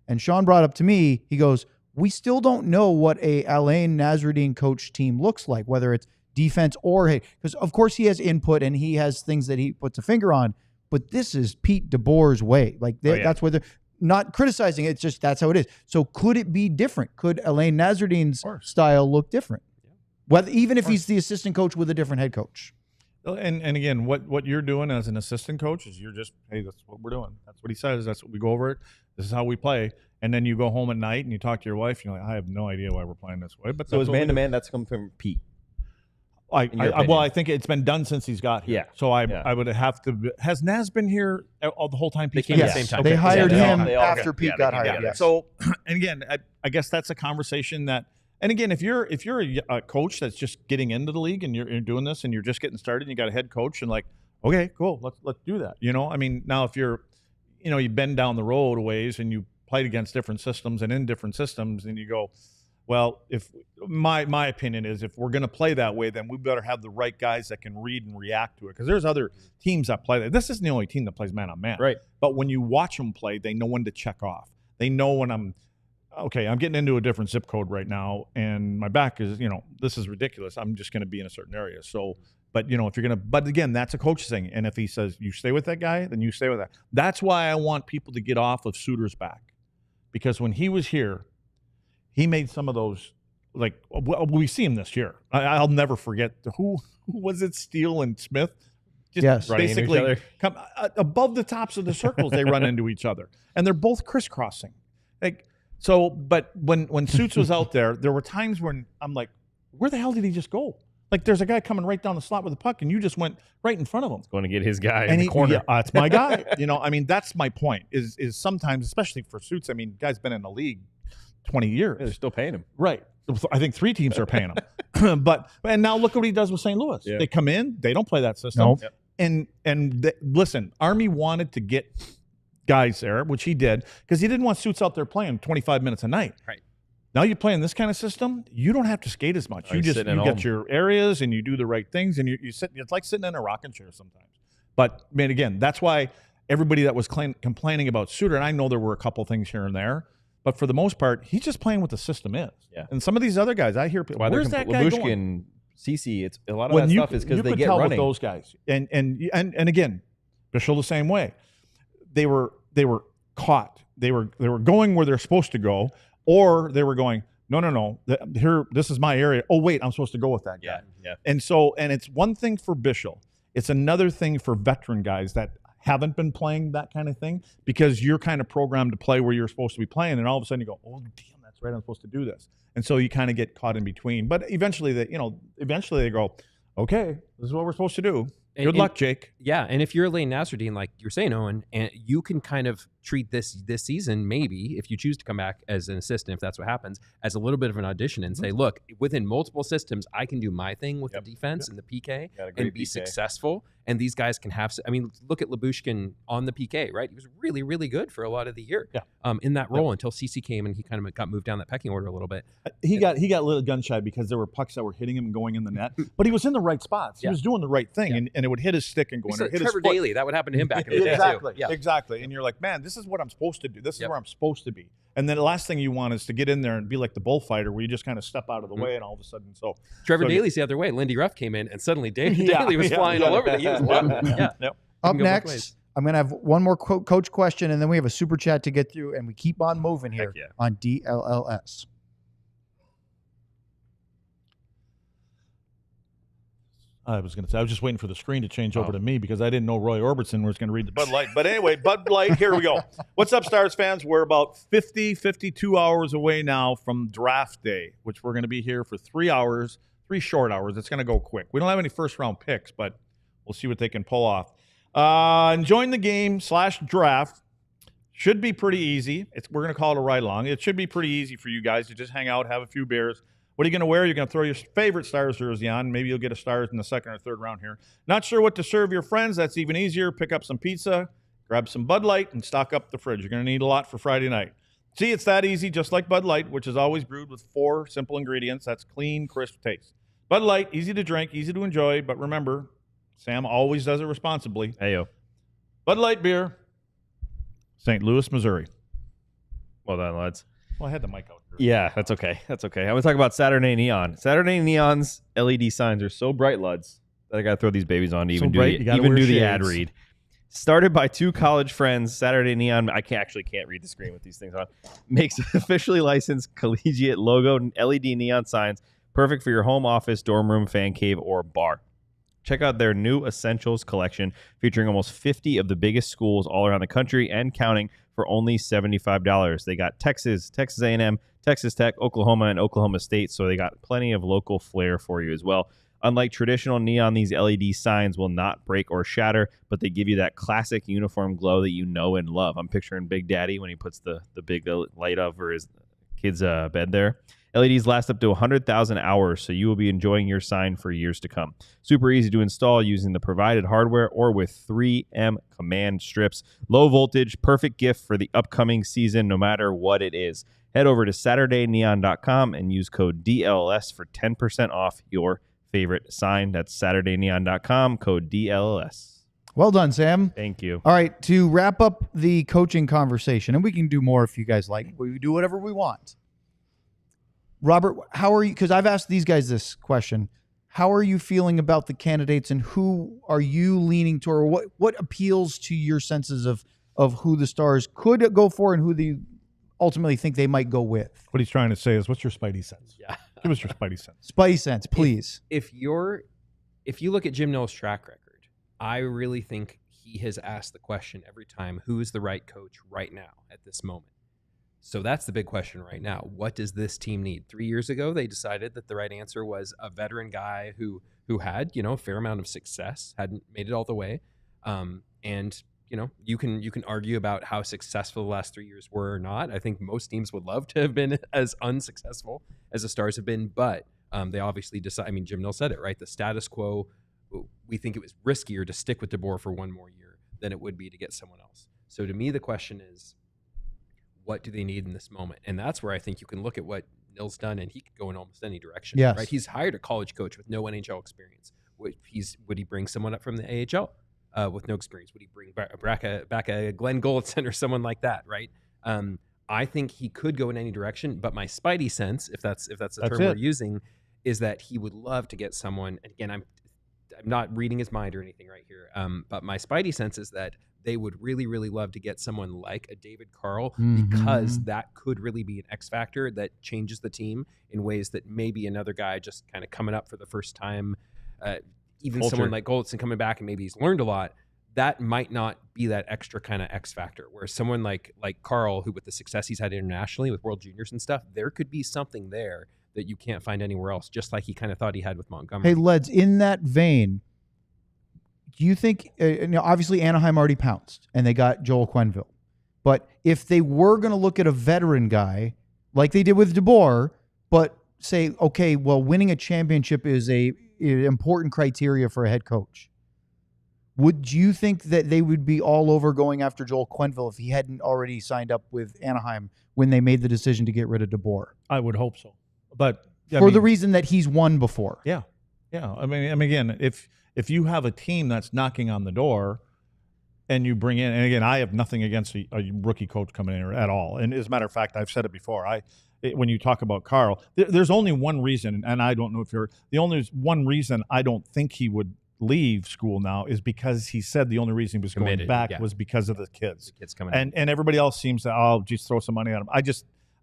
And Sean brought up to me, he goes, we still don't know what a Alain Nasruddin coach team looks like, whether it's defense or, because of course he has input and he has things that he puts a finger on, but this is Pete DeBoer's way. Like that's where they're not criticizing it. It's just that's how it is. So could it be different? Could Alain Nasruddine's style look different? Whether even if he's the assistant coach with a different head coach. And again, what you're doing as an assistant coach is you're just, hey, that's what we're doing. That's what he says. That's what we go over it. This is how we play. And then you go home at night and you talk to your wife. And you're like, I have no idea why we're playing this way. But so is man-to-man, that's come from Pete? I think it's been done since he's got here. Yeah. So I would have to. Has Naz been here all the whole time? They came at the same time. They hired him after Pete got hired. Yes. So, and again, I guess that's a conversation that. And again, if you're a coach that's just getting into the league and you're doing this and you're just getting started, and you got a head coach and like, okay, cool, let's do that. I mean, now if you're, you've been down the road a ways and you played against different systems and in different systems, and you go, well, if my opinion is if we're going to play that way, then we better have the right guys that can read and react to it. Because there's other teams that play that. This isn't the only team that plays man on man. Right. But when you watch them play, they know when to check off. They know when I'm getting into a different zip code right now, and my back is, this is ridiculous. I'm just going to be in a certain area. So, but if you're going to, but again, that's a coach thing. And if he says you stay with that guy, then you stay with that. That's why I want people to get off of Suter's back, because when he was here, he made some of those, like, we see him this year. I'll never forget who was it, Steele and Smith? Just basically come above the tops of the circles. They run into each other, and they're both crisscrossing. Like, so, but when Suits was out there were times when I'm like, where the hell did he just go? Like, there's a guy coming right down the slot with the puck, and you just went right in front of him. Going to get his guy in the corner. Yeah, it's my guy. I mean, that's my point. Is sometimes, especially for Suits. I mean, guy's been in the league 20 years. Yeah, they're still paying him. Right. I think 3 teams are paying him. And now look what he does with St. Louis. Yeah. They come in, they don't play that system. Nope. And listen, Army wanted to get guys there, which he did, because he didn't want Suits out there playing 25 minutes a night. Right. Now you play in this kind of system, you don't have to skate as much. You get your areas and you do the right things, and you sit. It's like sitting in a rocking chair sometimes. But man, again, that's why everybody that was complaining about Suter, and I know there were a couple things here and there, but for the most part, he's just playing what the system is. Yeah. And some of these other guys, I hear people, where's that guy Labushkin, going? CC, it's a lot of that stuff is because they get tell running. With those guys, and again, Bishop the same way. They were caught. They were going where they're supposed to go, or they were going, no. Here, this is my area. Oh wait, I'm supposed to go with that guy. Yeah. And it's one thing for Bishop. It's another thing for veteran guys that haven't been playing that kind of thing, because you're kind of programmed to play where you're supposed to be playing, and all of a sudden you go, oh damn, that's right, I'm supposed to do this. And so you kind of get caught in between. But eventually they go, okay, this is what we're supposed to do. Good luck, Jake. Yeah, and if you're Alain Nasruddine, like you're saying, Owen, and you can kind of treat this season, maybe, if you choose to come back as an assistant, if that's what happens, as a little bit of an audition and say, look, within multiple systems, I can do my thing with the defense and the PK and be successful. And these guys can have, I mean, look at Labushkin on the PK, right? He was really, really good for a lot of the year in that role until CC came and he kind of got moved down that pecking order a little bit. He got a little gun shy because there were pucks that were hitting him and going in the net, but he was in the right spots. He was doing the right thing, and it would hit his stick and go in. Trevor Daley, that would happen to him back in the day exactly, too. Exactly. And you're like, man, this is what I'm supposed to do. This is where I'm supposed to be. And then the last thing you want is to get in there and be like the bullfighter, where you just kind of step out of the way, and all of a sudden, Trevor Daley's the other way. Lindy Ruff came in, and suddenly Daley was flying all over the game. Up next, I'm going to have one more coach question, and then we have a super chat to get through, and we keep on moving here on DLLS. I was just waiting for the screen to change over to me because I didn't know Roy Orbison was going to read the Bud Light. But anyway, Bud Light, here we go. What's up, Stars fans? We're about 52 hours away now from draft day, which we're going to be here for 3 hours, 3 short hours. It's going to go quick. We don't have any first-round picks, but we'll see what they can pull off. Enjoying the game / draft should be pretty easy. We're going to call it a ride-along. It should be pretty easy for you guys to just hang out, have a few beers. What are you going to wear? You're going to throw your favorite Stars jersey on. Maybe you'll get a Stars in the second or third round here. Not sure what to serve your friends? That's even easier. Pick up some pizza, grab some Bud Light, and stock up the fridge. You're going to need a lot for Friday night. See, it's that easy, just like Bud Light, which is always brewed with 4 simple ingredients. That's clean, crisp taste. Bud Light, easy to drink, easy to enjoy, but remember, Sam always does it responsibly. Heyo. Bud Light beer, St. Louis, Missouri. Well done, lads. Well, I had the mic out. Yeah, that's okay. That's okay. I'm going to talk about Saturday Neon. Saturday Neon's LED signs are so bright, lads, that I got to throw these babies on to even do the ad read. Started by two college friends, Saturday Neon, I can't read the screen with these things on, makes officially licensed collegiate logo LED neon signs, perfect for your home office, dorm room, fan cave, or bar. Check out their new Essentials collection featuring almost 50 of the biggest schools all around the country and counting for only $75. They got Texas, Texas A&M, Texas Tech, Oklahoma, and Oklahoma State, so they got plenty of local flair for you as well. Unlike traditional neon, these LED signs will not break or shatter, but they give you that classic uniform glow that you know and love. I'm picturing Big Daddy when he puts the big light over his kid's bed there. LEDs last up to 100,000 hours, so you will be enjoying your sign for years to come. Super easy to install using the provided hardware or with 3M command strips. Low voltage, perfect gift for the upcoming season, no matter what it is. Head over to SaturdayNeon.com and use code DLS for 10% off your favorite sign. That's SaturdayNeon.com, code DLS. Well done, Sam. Thank you. All right, to wrap up the coaching conversation, and we can do more if you guys like. We do whatever we want. Robert, how are you? Because I've asked these guys this question. How are you feeling about the candidates, and who are you leaning toward? What appeals to your senses of who the Stars could go for and who they ultimately think they might go with? What he's trying to say is, what's your spidey sense? Yeah. Give us your spidey sense. Spidey sense, please. If you look at Jim Nils' track record, I really think he has asked the question every time, who is the right coach right now at this moment? So that's the big question right now. What does this team need? 3 years ago, they decided that the right answer was a veteran guy who had, a fair amount of success, hadn't made it all the way. And you can argue about how successful the last 3 years were or not. I think most teams would love to have been as unsuccessful as the Stars have been, but they obviously decide. I mean, Jim Nils said it, right? The status quo, we think it was riskier to stick with DeBoer for one more year than it would be to get someone else. So to me, the question is, what do they need in this moment? And that's where I think you can look at what Nils done, and he could go in almost any direction. Yes. Right? He's hired a college coach with no NHL experience. Would he bring someone up from the AHL with no experience? Would he bring back a Glenn Goldson or someone like that? Right? I think he could go in any direction, but my spidey sense, if that's the term we're using, is that he would love to get someone. And again, I'm not reading his mind or anything right here, but my spidey sense is that they would really, really love to get someone like a David Carl, because that could really be an X factor that changes the team in ways that maybe another guy just kind of coming up for the first time, even someone like Goldson coming back and maybe he's learned a lot, that might not be that extra kind of X factor. Whereas someone like Carl, who with the success he's had internationally with World Juniors and stuff, there could be something there that you can't find anywhere else, just like he kind of thought he had with Montgomery. Hey, Leds, in that vein, do you think, obviously Anaheim already pounced and they got Joel Quenneville, but if they were going to look at a veteran guy like they did with DeBoer, but say, okay, well, winning a championship is an important criteria for a head coach, would you think that they would be all over going after Joel Quenneville if he hadn't already signed up with Anaheim when they made the decision to get rid of DeBoer? I would hope so. But the reason that he's won before. Yeah. I mean, again, if you have a team that's knocking on the door and you bring in, and again, I have nothing against a rookie coach coming in at all. And as a matter of fact, I've said it before. When you talk about Carl, there's only one reason, and I don't know if the only one reason I don't think he would leave school now is because he said the only reason he was going back was because of the kids. The kids coming and everybody else seems to, just throw some money at him.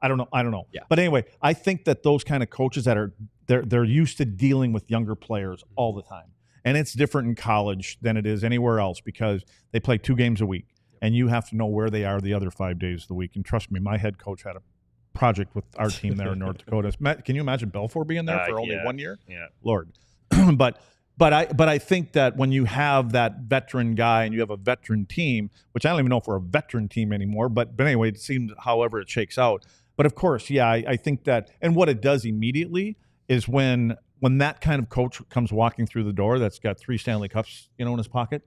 I don't know. Yeah. But anyway, I think that those kind of coaches that are they're used to dealing with younger players all the time. And it's different in college than it is anywhere else because they play 2 games a week and you have to know where they are the other 5 days of the week. And trust me, my head coach had a project with our team there in North Dakota. Can you imagine Belfour being there for only 1 year? Yeah. Lord. But I think that when you have that veteran guy and you have a veteran team, which I don't even know if we're a veteran team anymore, but anyway, it seems however it shakes out. But of course, I think that, and what it does immediately is when that kind of coach comes walking through the door that's got 3 Stanley Cups, in his pocket,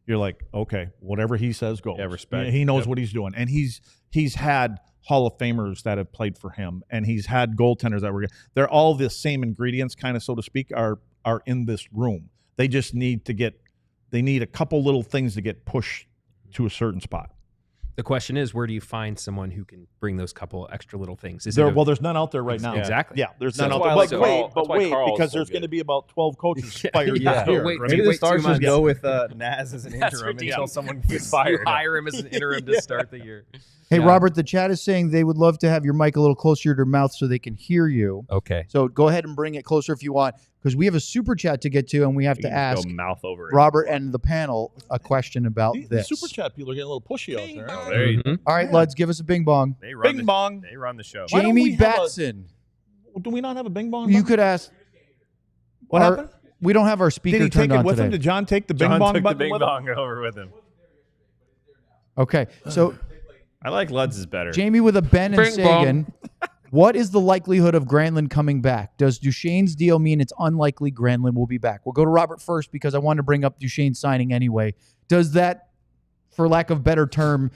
you're like, okay, whatever he says goes. Yeah, respect. He knows what he's doing. And he's had Hall of Famers that have played for him, and he's had goaltenders that were, they're all the same ingredients, kind of, so to speak, are in this room. They just need a couple little things to get pushed to a certain spot. The question is, where do you find someone who can bring those couple extra little things? Well, there's none out there right now. Exactly. Yeah, there's So none out that's there. why I But like Carl- that's why wait, Carl's because so there's good. going to be about 12 coaches fired Yeah. this year. Wait, right? Maybe the wait Stars too just much. go with Naz as an That's interim until ridiculous. someone gets You fired. hire him as an interim to start the year. Hey, Yeah. Robert, the chat is saying they would love to have your mic a little closer to your mouth so they can hear you. Okay. So go ahead and bring it closer if you want, because we have a super chat to get to, and we have You to can just ask go mouth over it. Robert and the panel a question about The this. super chat people are getting a little pushy out there. Oh, there you Mhm. All right, Luds, give us a bing bong. They run Bing the, bong. They run the show. Why don't we Jamie have a- Batson. Do we not have a bing bong? You button? could ask. What our- happened? We don't have our speaker Did he turned take it on with today. him? Did John take the bing John bong took the button bing with him? bong over with him. Okay, so I like Lutz is better. Jamie with a Ben and Bing bong. Sagan. What is the likelihood of Granlund coming back? Does Duchene's deal mean it's unlikely Granlund will be back? We'll go to Robert first because I want to bring up Duchene's signing anyway. Does that, for lack of better term,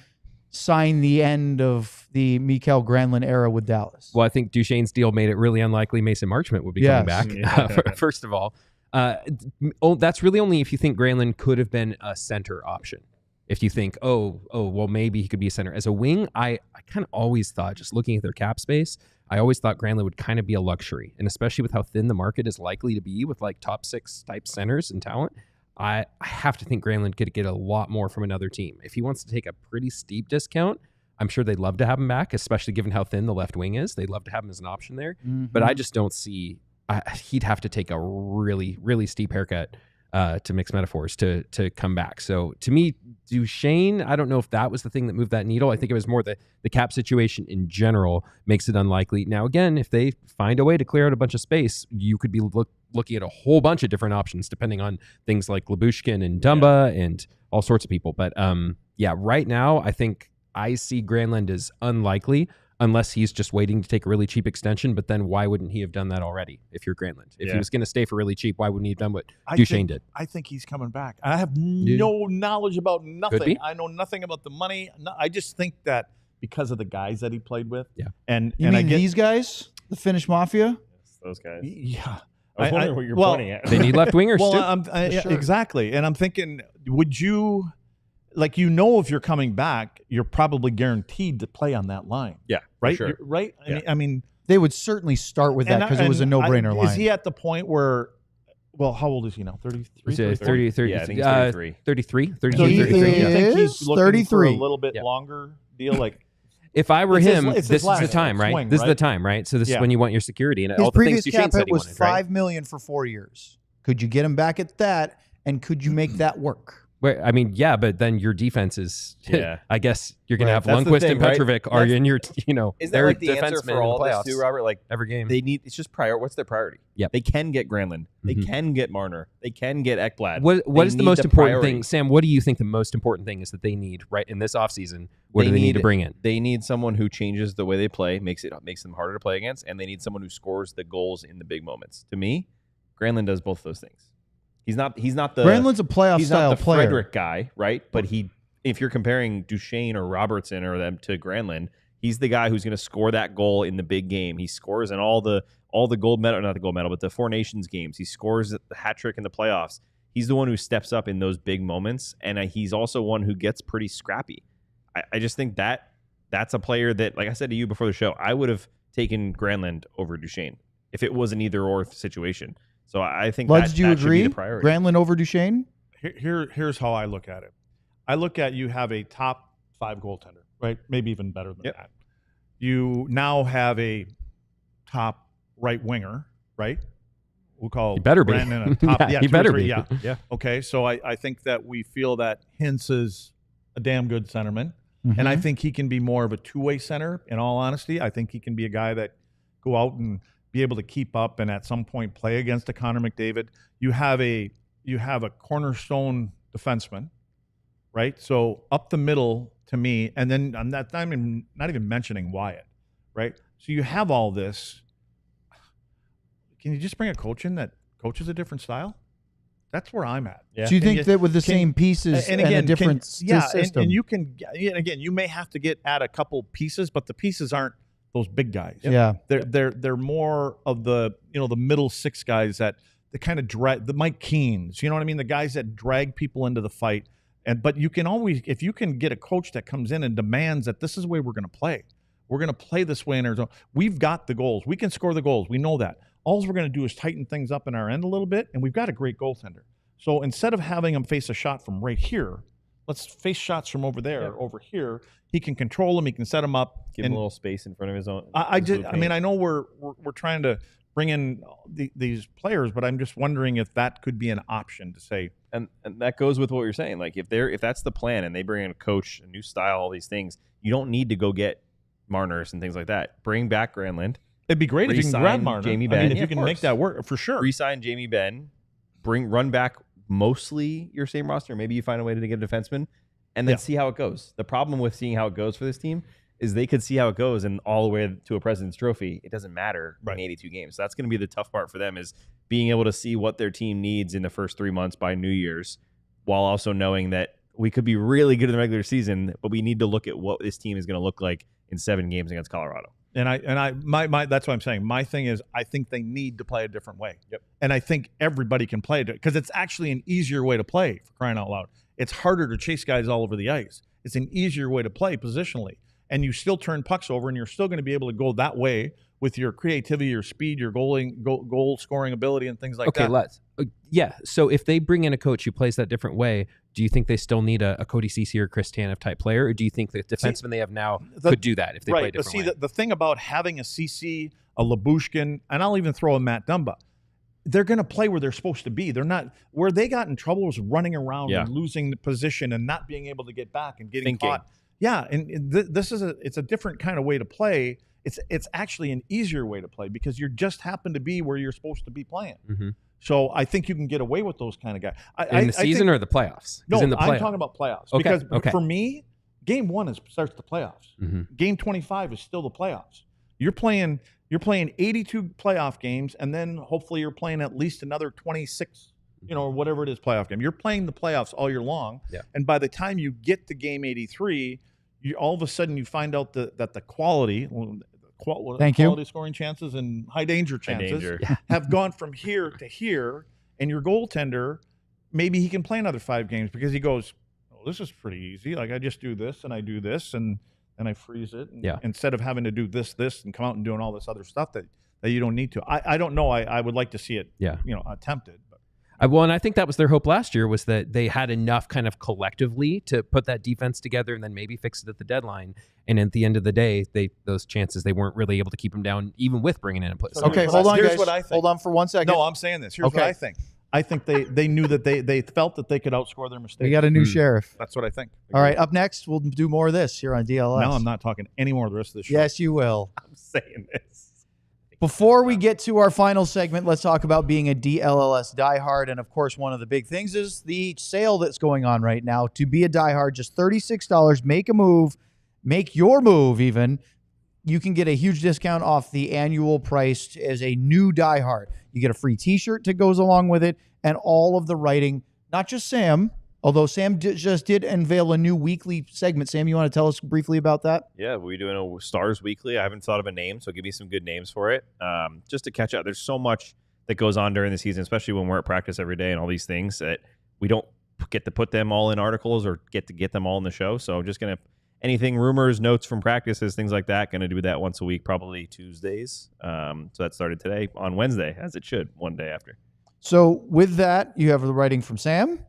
sign the end of the Mikael Granlund era with Dallas? Well, I think Duchene's deal made it really unlikely Mason Marchment would be Yes. coming back. First of all, that's really only if you think Granlund could have been a center option. If you think, well, maybe he could be a center. As a wing, I kind of always thought, just looking at their cap space, I always thought Granlund would kind of be a luxury. And especially with how thin the market is likely to be with like top 6 type centers and talent, I have to think Granlund could get a lot more from another team. If he wants to take a pretty steep discount, I'm sure they'd love to have him back, especially given how thin the left wing is. They'd love to have him as an option there. But I just don't see he'd have to take a really, really steep haircut to mix metaphors to come back. So to me, Duchene, I don't know if that was the thing that moved that needle. I think it was more the cap situation in general makes it unlikely. Now, again, if they find a way to clear out a bunch of space, you could be looking at a whole bunch of different options depending on things like Lyubushkin and Dumba and all sorts of people. But right now, I think I see Granlund as unlikely unless he's just waiting to take a really cheap extension. But then why wouldn't he have done that already if you're Granlund? If he was going to stay for really cheap, why wouldn't he have done what Duchene did? I think he's coming back. I have no knowledge about Be. nothing. I know nothing about the money. No, I just think that because of the guys that he played with. Yeah. And You and mean I get these guys? The Finnish Mafia? Those guys. yeah. I was wondering what you're well, pointing at. They need left wingers Well, too. yeah, Sure. exactly. And I'm thinking, would you, like, if you're coming back, you're probably guaranteed to play on that line. Yeah, for Right? sure. Right? Yeah. I mean, They would certainly start with that because it was a no-brainer line. Is he at the point where, well, how old is he now? 33? Is it 34? 30, Yeah, I think he's 33. 33? So He 33, you yeah. think he's is looking for 33. a little bit Yeah. longer deal? Like, If I were It's his- him, it's his this is last the time, right? swing, This is the right? time, right? So this is Yeah. when you want your security. And His all the things previous Duchene cap said hit he was wanted, right? $5 million for 4 years. Could you get him back at that? And could you make that work? Where, I mean, yeah, but then your defense is, Yeah. I guess you're going Right, to have that's the Lundkvist thing, and right? Petrovic are That's- in your, Isn't that they're like the answer defensemen for all in the of this playoffs too, Robert? Like every game. they need. It's just what's their priority? Yep. They can get Granlund. They Mhm. can get Marner. They can get Ekblad. What They is the need most important priority. thing, Sam? What do you think the most important thing is that they need right in this offseason? What do they need to bring in? They need someone who changes the way they play, makes them harder to play against, and they need someone who scores the goals in the big moments. To me, Granlund does both those things. He's not the Granlund's a playoff he's style not the player. Frederick guy, right? But if you're comparing Duchene or Robertson or them to Granlund, he's the guy who's going to score that goal in the big game. He scores in all the gold medal, not the gold medal, but the Four Nations games. He scores the hat trick in the playoffs. He's the one who steps up in those big moments, and he's also one who gets pretty scrappy. I just think that's a player that, like I said to you before the show, I would have taken Granlund over Duchene if it was an either-or situation. So I think Luds, that do you should be agree? the priority. Granlund over Duchene? here's how I look at it. I look at you have a top 5 goaltender, right? Maybe even better than that. You now have a top right winger, right? We'll call He better be. Brandon a top. Yeah, he 2 or better 3, be. Yeah. Okay. So I think that we feel that Hintz is a damn good centerman. And I think he can be more of a two-way center, in all honesty. I think he can be a guy that go out and be able to keep up and at some point play against a Connor McDavid. You have a cornerstone defenseman, right? So up the middle to me, and then I'm not even mentioning Wyatt, right? So you have all this. Can you just bring a coach in that coaches a different style? That's where I'm at. Yeah. Do you think you- that with the same pieces and a different system? and you can, and again, you may have to add a couple pieces, but the pieces aren't those big guys. Yeah. They're more of the the middle 6 guys that kind of drag the Mike Keens. You know what I mean? The guys that drag people into the fight But you can always, if you can get a coach that comes in and demands that this is the way we're going to play. We're going to play this way in our zone. We've got the goals. We can score the goals. We know that. All we're going to do is tighten things up in our end a little bit, and we've got a great goaltender. So instead of having him face a shot from right here, let's face shots from over there, over here. He can control them. He can set them up. Give him a little space in front of his own. I know we're trying to bring in these players, but I'm just wondering if that could be an option to say. And that goes with what you're saying. Like if that's the plan and they bring in a coach, a new style, all these things, you don't need to go get Marners and things like that. Bring back Granlund. It'd be great if you can grab Marner. Jamie Benn. If you can make that work, for sure. Resign Jamie Benn. Run back mostly your same roster. Maybe you find a way to get a defenseman and then see how it goes. The problem with seeing how it goes for this team is they could see how it goes and all the way to a President's Trophy. It doesn't matter in 82 games. So that's going to be the tough part for them, is being able to see what their team needs in the first 3 months by New Year's, while also knowing that we could be really good in the regular season, but we need to look at what this team is going to look like in 7 games against Colorado. And my that's what I'm saying. My thing is, I think they need to play a different way. Yep. And I think everybody can play it because it's actually an easier way to play, for crying out loud. It's harder to chase guys all over the ice. It's an easier way to play positionally. And you still turn pucks over, and you're still going to be able to go that way with your creativity, your speed, your goal scoring ability, and things like that. Okay, let's. Yeah. So if they bring in a coach who plays that different way, do you think they still need a Cody Ceci or Chris Tanev type player, or do you think the defenseman they have now could do that if they play a different way? The thing about having a Ceci, a Lyubushkin, and I'll even throw a Matt Dumba, they're going to play where they're supposed to be. They're not where they got in trouble was running around and losing the position and not being able to get back and getting caught. Yeah, and this is it's a different kind of way to play. It's actually an easier way to play because you just happen to be where you're supposed to be playing. Mm-hmm. So I think you can get away with those kind of guys. In the season or the playoffs? No, in the I'm talking about playoffs. Okay. Because for me, game 1 starts the playoffs. Mm-hmm. Game 25 is still the playoffs. You're playing 82 playoff games, and then hopefully you're playing at least another 26, or whatever it is, playoff game. You're playing the playoffs all year long. Yeah. And by the time you get to game 83, all of a sudden you find out that the quality scoring chances and high danger chances have gone from here to here, and your goaltender, maybe he can play another 5 games because he goes, oh, this is pretty easy. Like I just do this and I do this and I freeze it. And instead of having to do this, and come out and doing all this other stuff that you don't need to. I don't know. I would like to see it, attempted. Well, and I think that was their hope last year, was that they had enough kind of collectively to put that defense together and then maybe fix it at the deadline. And at the end of the day, those chances, they weren't really able to keep them down, even with bringing in a place. Okay, hold on, Here's guys. what I think. Hold on for 1 second. No, I'm saying this. Here's what I think. I think they knew that they felt that they could outscore their mistakes. We got a new sheriff. That's what I think. All right, up next, we'll do more of this here on DLS. No, I'm not talking any more of the rest of the show. Yes, you will. I'm saying this. Before we get to our final segment, let's talk about being a DLLS diehard. And, of course, one of the big things is the sale that's going on right now. To be a diehard, just $36. Make a move. Make your move, even. You can get a huge discount off the annual price as a new diehard. You get a free T-shirt that goes along with it and all of the writing. Not just Sam, although Sam just did unveil a new weekly segment. Sam, you want to tell us briefly about that? Yeah, we're doing a Stars Weekly. I haven't thought of a name, so give me some good names for it. Just to catch up, there's so much that goes on during the season, especially when we're at practice every day and all these things that we don't get to put them all in articles or get them all in the show. So I'm just going to, anything, rumors, notes from practices, things like that, going to do that once a week, probably Tuesdays. So that started today on Wednesday, as it should, one day after. So with that, you have the writing from Sam,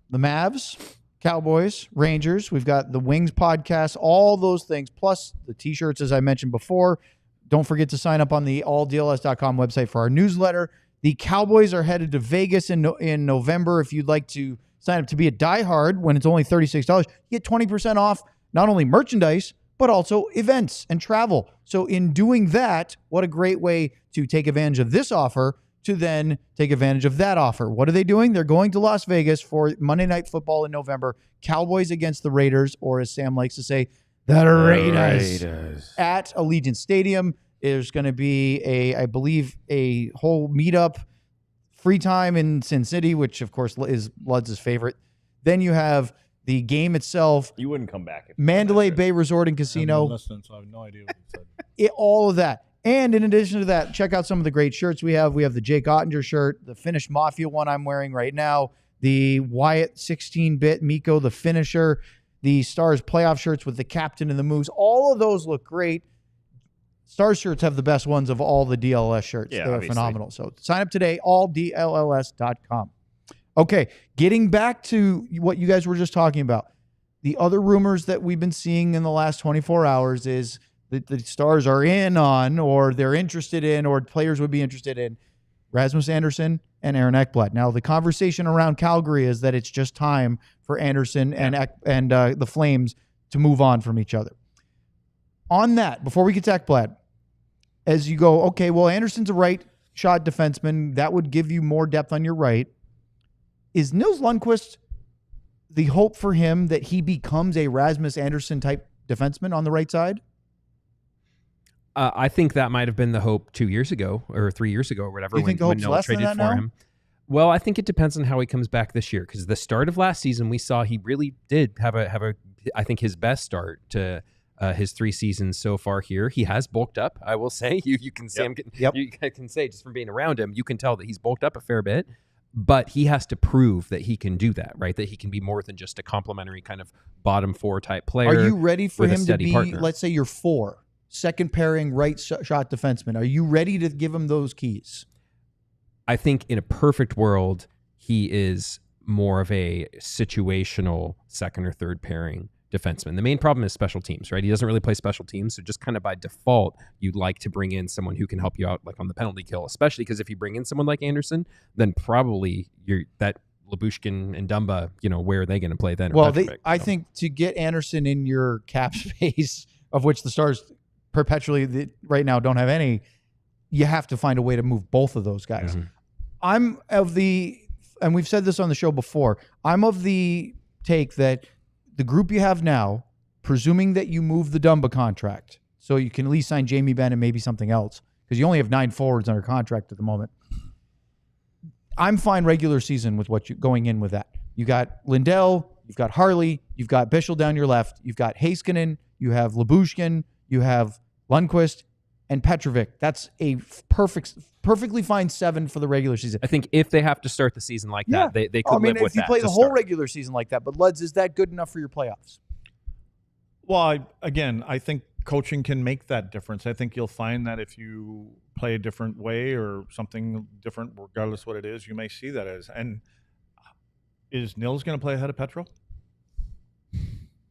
the Mavs, Cowboys, Rangers. We've got the Wings podcast, all those things, plus the T-shirts, as I mentioned before. Don't forget to sign up on the alldls.com website for our newsletter. The Cowboys are headed to Vegas in November. If you'd like to sign up to be a diehard when it's only $36, you get 20% off not only merchandise, but also events and travel. So in doing that, what a great way to take advantage of this offer to then take advantage of that offer. What are they doing? They're going to Las Vegas for Monday Night Football in November. Cowboys against the Raiders, or as Sam likes to say, the Raiders. At Allegiant Stadium. There's going to be I believe, a whole meetup, free time in Sin City, which of course is Ludz's favorite. Then you have the game itself. You wouldn't come back. Mandalay Bay Resort and Casino. I'm listening, so I have no idea what you said. All of that. And in addition to that, check out some of the great shirts we have. We have the Jake Ottinger shirt, the Finnish Mafia one I'm wearing right now, the Wyatt 16-bit Mikko, the finisher, the Stars playoff shirts with the captain and the moves. All of those look great. Stars shirts have the best ones of all the DLS shirts. Yeah, They're obviously. phenomenal. So sign up today, alldlls.com. Okay, getting back to what you guys were just talking about. The other rumors that we've been seeing in the last 24 hours is that the Stars are in on, or they're interested in, or players would be interested in Rasmus Andersson and Aaron Ekblad. Now, the conversation around Calgary is that it's just time for Andersson and the Flames to move on from each other. On that, before we get to Ekblad, as you go, okay, well, Andersson's a right shot defenseman. That would give you more depth on your right. Is Nils Lundkvist the hope for him that he becomes a Rasmus Andersson type defenseman on the right side? I think that might have been the hope 2 years ago or 3 years ago or whatever. You think the when hope's Noah less than traded that for now? him. Well, I think it depends on how he comes back this year, because the start of last season we saw he really did have a I think his best start to his 3 seasons so far here. He has bulked up, I will say. You can say you can say just from being around him, you can tell that he's bulked up a fair bit. But he has to prove that he can do that, right? That he can be more than just a complimentary kind of bottom 4 type player. Are you ready for with a him to steady be, partner. let's say you're 4, second pairing right shot defenseman? Are you ready to give him those keys? I think in a perfect world, he is more of a situational second or third pairing defenseman. The main problem is special teams, right? He doesn't really play special teams. So just kind of by default, you'd like to bring in someone who can help you out like on the penalty kill, especially because if you bring in someone like Andersson, then probably that Lyubushkin and Dumba, where are they going to play then? Well, I think to get Andersson in your cap space, of which the Stars perpetually right now don't have any, you have to find a way to move both of those guys. I'm of the, and we've said this on the show before, I'm of the take that the group you have now, presuming that you move the Dumba contract, so you can at least sign Jamie Benn and maybe something else, because you only have 9 forwards under contract at the moment. I'm fine regular season with what you going in with that. You got Lindell, you've got Harley, you've got Bichel down your left, you've got Heiskanen, you have Lyubushkin, you have Lundkvist, and Petrovic. That's a perfectly fine 7 for the regular season. I think if they have to start the season like that, they could live with that. If you play the whole regular season like that, but Luds, is that good enough for your playoffs? Well, I think coaching can make that difference. I think you'll find that if you play a different way or something different, regardless what it is, you may see that as. And is Nils going to play ahead of Petro?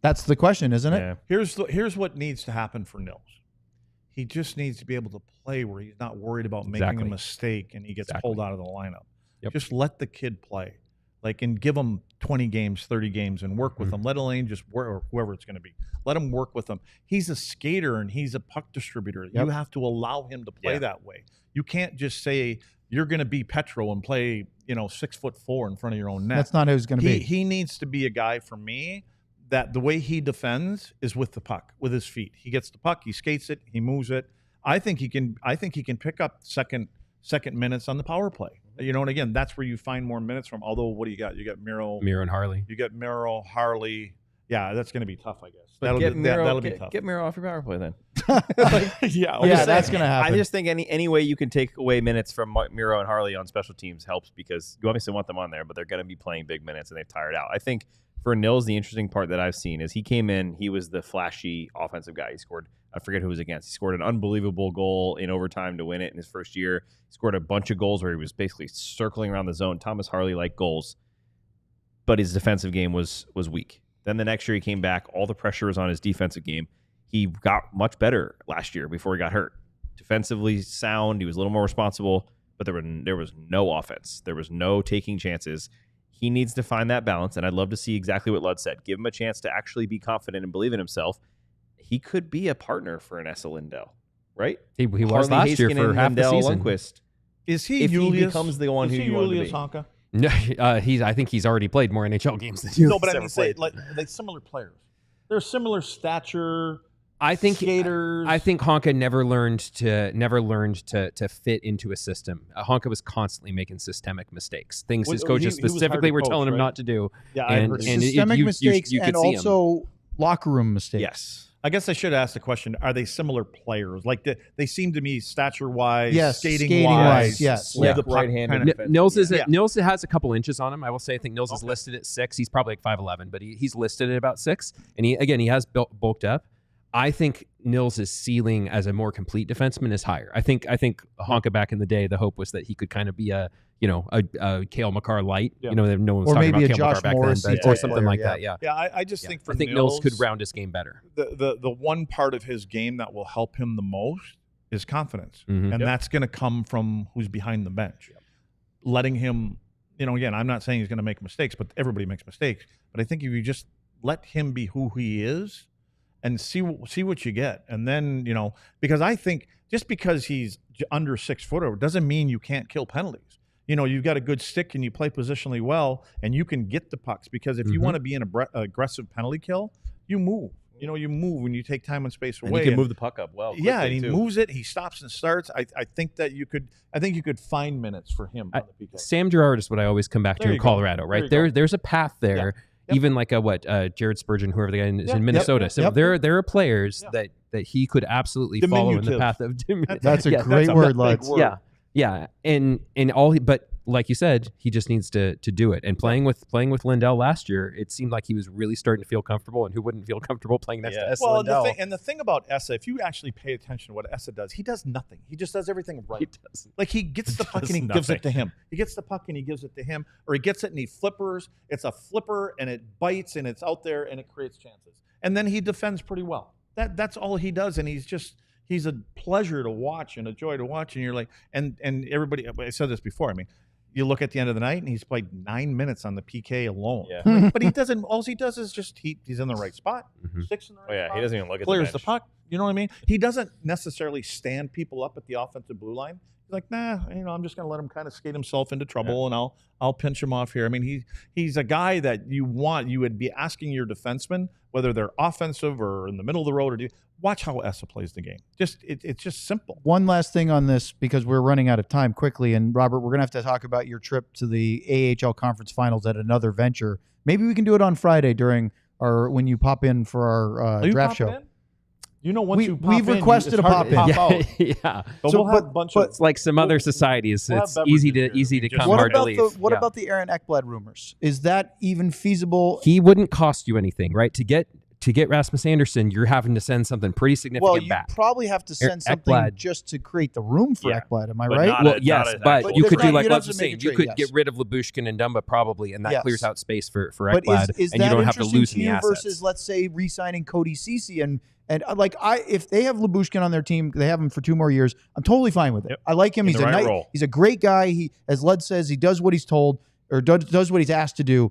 That's the question, isn't it? Yeah. Here's what needs to happen for Nils. He just needs to be able to play where he's not worried about making a mistake and he gets pulled out of the lineup. Yep. Just let the kid play. And give him 20 games, 30 games and work with him. Let Elaine just work, or whoever it's going to be. Let him work with him. He's a skater and he's a puck distributor. Yep. You have to allow him to play that way. You can't just say you're going to be Petro and play, 6'4" in front of your own net. That's not who he's going to be. He needs to be a guy for me that the way he defends is with the puck, with his feet. He gets the puck, he skates it, he moves it. I think he can pick up second minutes on the power play. And again, that's where you find more minutes from. Although, what do you got? You got Miro and Harley. You got Miro, Harley. Yeah, that's going to be tough, I guess. But That'll be tough. Get Miro off your power play then. That's going to happen. I just think any way you can take away minutes from Miro and Harley on special teams helps, because you obviously want them on there, but they're going to be playing big minutes and they've tired out. I think for Nils, the interesting part that I've seen is he came in, he was the flashy offensive guy. He scored, I forget who he was against. He scored an unbelievable goal in overtime to win it in his first year. He scored a bunch of goals where he was basically circling around the zone. Thomas Harley-like goals, but his defensive game was weak. Then the next year he came back. All the pressure was on his defensive game. He got much better last year before he got hurt. Defensively sound, he was a little more responsible, but there was no offense. There was no taking chances. He needs to find that balance, and I'd love to see exactly what Lud said. Give him a chance to actually be confident and believe in himself. He could be a partner for an Essa Lindell, right? He was last year for half the season. Lundkvist. Is he if Julius? He becomes the one who you want to be. Honka? No, I think he's already played more NHL games than you. No, but I mean, say like similar players. They're similar stature. I think skaters. I think Honka never learned to fit into a system. Honka was constantly making systemic mistakes, things his coaches specifically were telling him not to do. Yeah, systemic mistakes and also locker room mistakes. Yes. I guess I should ask the question: are they similar players? Like they seem to me stature-wise, Yes, skating-wise, yes. Yeah. the puck Right-handed kind of- defense. Nils has a couple inches on him. I will say I think Nils is listed at 6. He's probably like 5'11", but he's listed at about 6. And he has bulked up. I think Nils' ceiling as a more complete defenseman is higher. I think Honka back in the day, the hope was that he could kind of be a Cale Makar light. Yeah. No one was Or talking maybe about a Cale Makar Josh back Morrissey then, type or something player, like yeah. that. Yeah. Yeah, I just think for I think Nils could round his game better. the one part of his game that will help him the most is confidence, Mhm. and that's going to come from who's behind the bench, letting him. Again, I'm not saying he's going to make mistakes, but everybody makes mistakes. But I think if you just let him be who he is, and see what you get, and then because I think just because he's under 6 foot doesn't mean you can't kill penalties. You've got a good stick and you play positionally well, and you can get the pucks. Because if you want to be an aggressive penalty kill, you move. You move when you take time and space away. And you can move the puck up well. Yeah, and he too. moves it. He stops and starts. I think that you could. I think you could find minutes for him on the PK. Sam Girard is what I always come back to There in you go. Colorado, right? There you go. There's a path there. Yeah. Yep. Even like Jared Spurgeon, whoever the guy is Yep. in Minnesota. Yep. So Yep. there are players that he could absolutely follow in the Diminutive. path of That's a Yeah, great a word, big lads. word. Yeah. And but like you said, he just needs to do it. And playing with Lindell last year, it seemed like he was really starting to feel comfortable. And who wouldn't feel comfortable playing next to S. Well, Lindell? the thing about Essa, if you actually pay attention to what Essa does, he does nothing. He just does everything right. He doesn't. Like he gets the puck and he gives it to him. He gets the puck and he gives it to him, or he gets it and he flippers. It's a flipper and it bites and it's out there and it creates chances. And then he defends pretty well. That's all he does, and he's a pleasure to watch and a joy to watch. And you're like, and everybody, I said this before. I mean, you look at the end of the night and he's played 9 minutes on the PK alone. Yeah. But he doesn't. All he does is just he's in the right spot, Mhm. sticks in the right Oh yeah, spot. he doesn't even look at Clears the the puck. You know what I mean? He doesn't necessarily stand people up at the offensive blue line. He's like, nah, I'm just going to let him kind of skate himself into trouble, and I'll pinch him off here. I mean, he's a guy that you would be asking your defensemen, whether they're offensive or in the middle of the road, watch how Essa plays the game. It's just simple. One last thing on this, because we're running out of time quickly. And Robert, we're going to have to talk about your trip to the AHL conference finals at another venture. Maybe we can do it on Friday when you pop in for our draft show. Once We- you pop we've in, requested it's a hard to pop in. out. Yeah. But So, we'll have a bunch It's like some other societies. We'll have It's beverages here. easy to Just- come, What hard to about leave. what Yeah. about the Aaron Ekblad rumors? Is that even feasible? He wouldn't cost you anything, right? To get Rasmus Anderson, you're having to send something pretty significant Well, you back. probably have to send something Ekblad. just to create the room for Yeah. Ekblad. Am I But right? not Well, a- yes, not a- but But you there's could do right, like you'd let's have just to say make a you trade, could yes. get rid of Lyubushkin and Dumba probably, and that Yes. clears out space for But Ekblad, is and you that don't have to interesting lose to any you assets. versus, let's say, re-signing Cody Ceci and if they have Lyubushkin on their team, they have him for 2 more years. I'm totally fine with it. Yep. I like him. In He's the a right role. he's a great guy. He, as Lud says, he does what he's told or does what he's asked to do.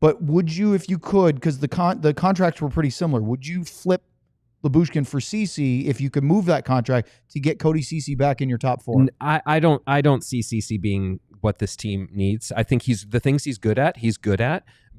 But would you, if you could, because the contracts were pretty similar, would you flip Lyubushkin for Ceci if you could move that contract to get Cody Ceci back in your top 4? I don't see CC being what this team needs. I think the things he's good at,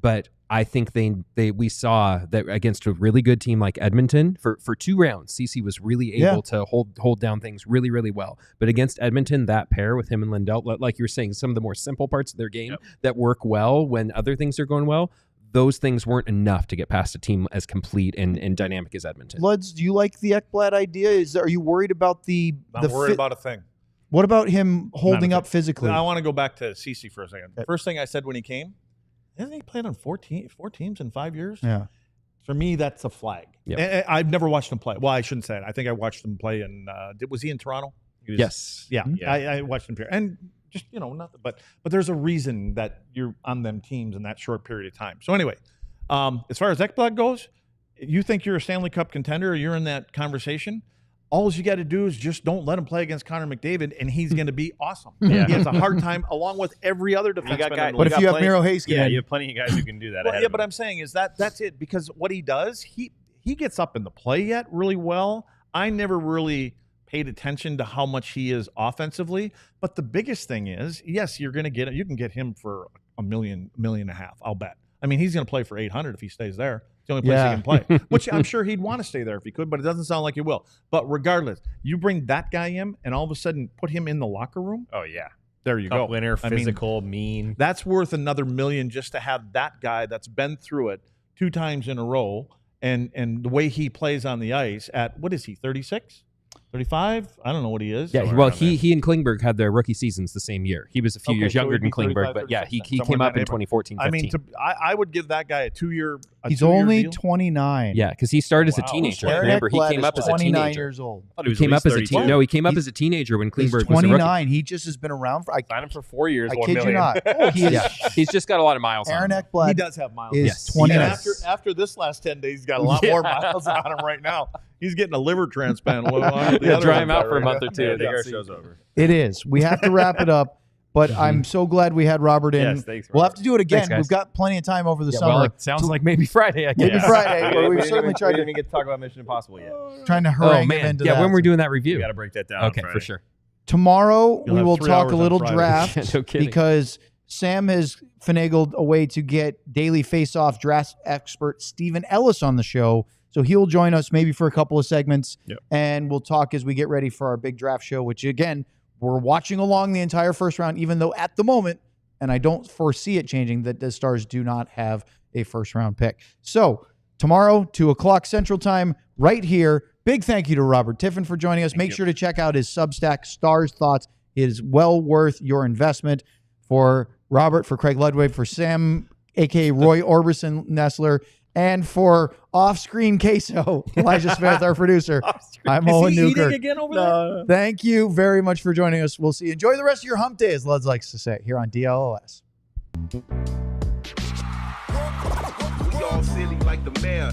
but I think we saw that against a really good team like Edmonton for 2 rounds, CC was really able to hold down things really, really well. But against Edmonton, that pair with him and Lindell, like you were saying, some of the more simple parts of their game that work well when other things are going well, those things weren't enough to get past a team as complete and dynamic as Edmonton. Luds, do you like the Ekblad idea? Are you worried about Not worried about a thing. What about him holding Not a up physically? I want to go back to Ceci for a second. First thing I said when he came, hasn't he played on 4 teams in 5 years? Yeah. For me, that's a flag. Yep. And I've never watched him play. Well, I shouldn't say it. I think I watched him play in. Was he in Toronto? Yes. Yeah, Yeah. I watched him here, and just nothing. But there's a reason that you're on them teams in that short period of time. So anyway, as far as Ekblad goes, you think you're a Stanley Cup contender, or you're in that conversation. All you got to do is just don't let him play against Connor McDavid, and he's going to be awesome. Yeah. He has a hard time, along with every other defenseman. got guys- in the But league. if you have plenty- Miro Heiskanen, Yeah, you have plenty of guys who can do that. Well, ahead yeah, of but him. I'm saying is that's it, because what he does, he gets up in the play yet really well. I never really paid attention to how much he is offensively, but the biggest thing is, yes, you can get him for $1 million and a half. I'll bet. I mean, he's going to play for 800 if he stays there. It's the only place he can play, which I'm sure he'd want to stay there if he could, but it doesn't sound like he will. But regardless, you bring that guy in and all of a sudden put him in the locker room. Oh yeah, There you Cup go. winner, I mean, physical, mean. that's worth another $1 million just to have that guy that's been through it 2 times in a row and the way he plays on the ice at, what is he, 36? 35? I don't know what he is. Yeah, well, he and Klingberg had their rookie seasons the same year. He was a few years so younger he'd be than Klingberg, 35, but yeah, he 36, came up in somewhere 2014, 15. I mean, I would give that guy a 2-year. He's only 29. Yeah, because he started as a Wow. teenager. Aaron Remember, he Ekblad came is up as a 29 teenager. years old. He came up as a no, he came up as a teenager when He's Klingberg was a rookie. 29. He just has been around for. Sign him for 4 years. I $1 kid you million. not. Oh, he is, Yeah, he's just got a lot of miles Aaron on him. Ekblad He does have miles. is Yes. 29. And after this last 10 days, he's got a lot more miles on him right now. He's getting a liver transplant. Yeah, dry him out for a month or two. Yeah, I think our show's over. It is. We have to wrap it up, but I'm so glad we had Robert in. Yes, thanks, We'll have Robert. to do it again. Thanks, guys. We've got plenty of time over the Yeah, summer. well, it sounds like maybe Friday. I guess. Maybe Friday, but we we've certainly tried didn't to even get to talk about Mission Impossible yet. trying to Oh harangue him man, into yeah. that. When we're doing that We review. got to break that down. Okay, on for Friday. sure. Tomorrow, You'll we have will 3 talk hours a on little Friday. draft No kidding. because Sam has finagled a way to get daily face-off draft expert Stephen Ellis on the show. So he'll join us maybe for a couple of segments, Yep. and we'll talk as we get ready for our big draft show, which, again, we're watching along the entire first round, even though at the moment, and I don't foresee it changing, that the Stars do not have a first-round pick. So tomorrow, 2 o'clock Central Time, right here. Big thank you to Robert Tiffin for joining us. Make sure to check out his Substack, Stars Thoughts. It is well worth your investment. For Robert, for Craig Ludwig, for Sam, a.k.a. Roy Orbison Nestler, and for off-screen queso, Elijah Smith, our producer. I'm Owen Newkirk. again over there? Thank you very much for joining us. We'll see you. Enjoy the rest of your hump day, as Lud likes to say, here on DLLS. We all silly like the mayor.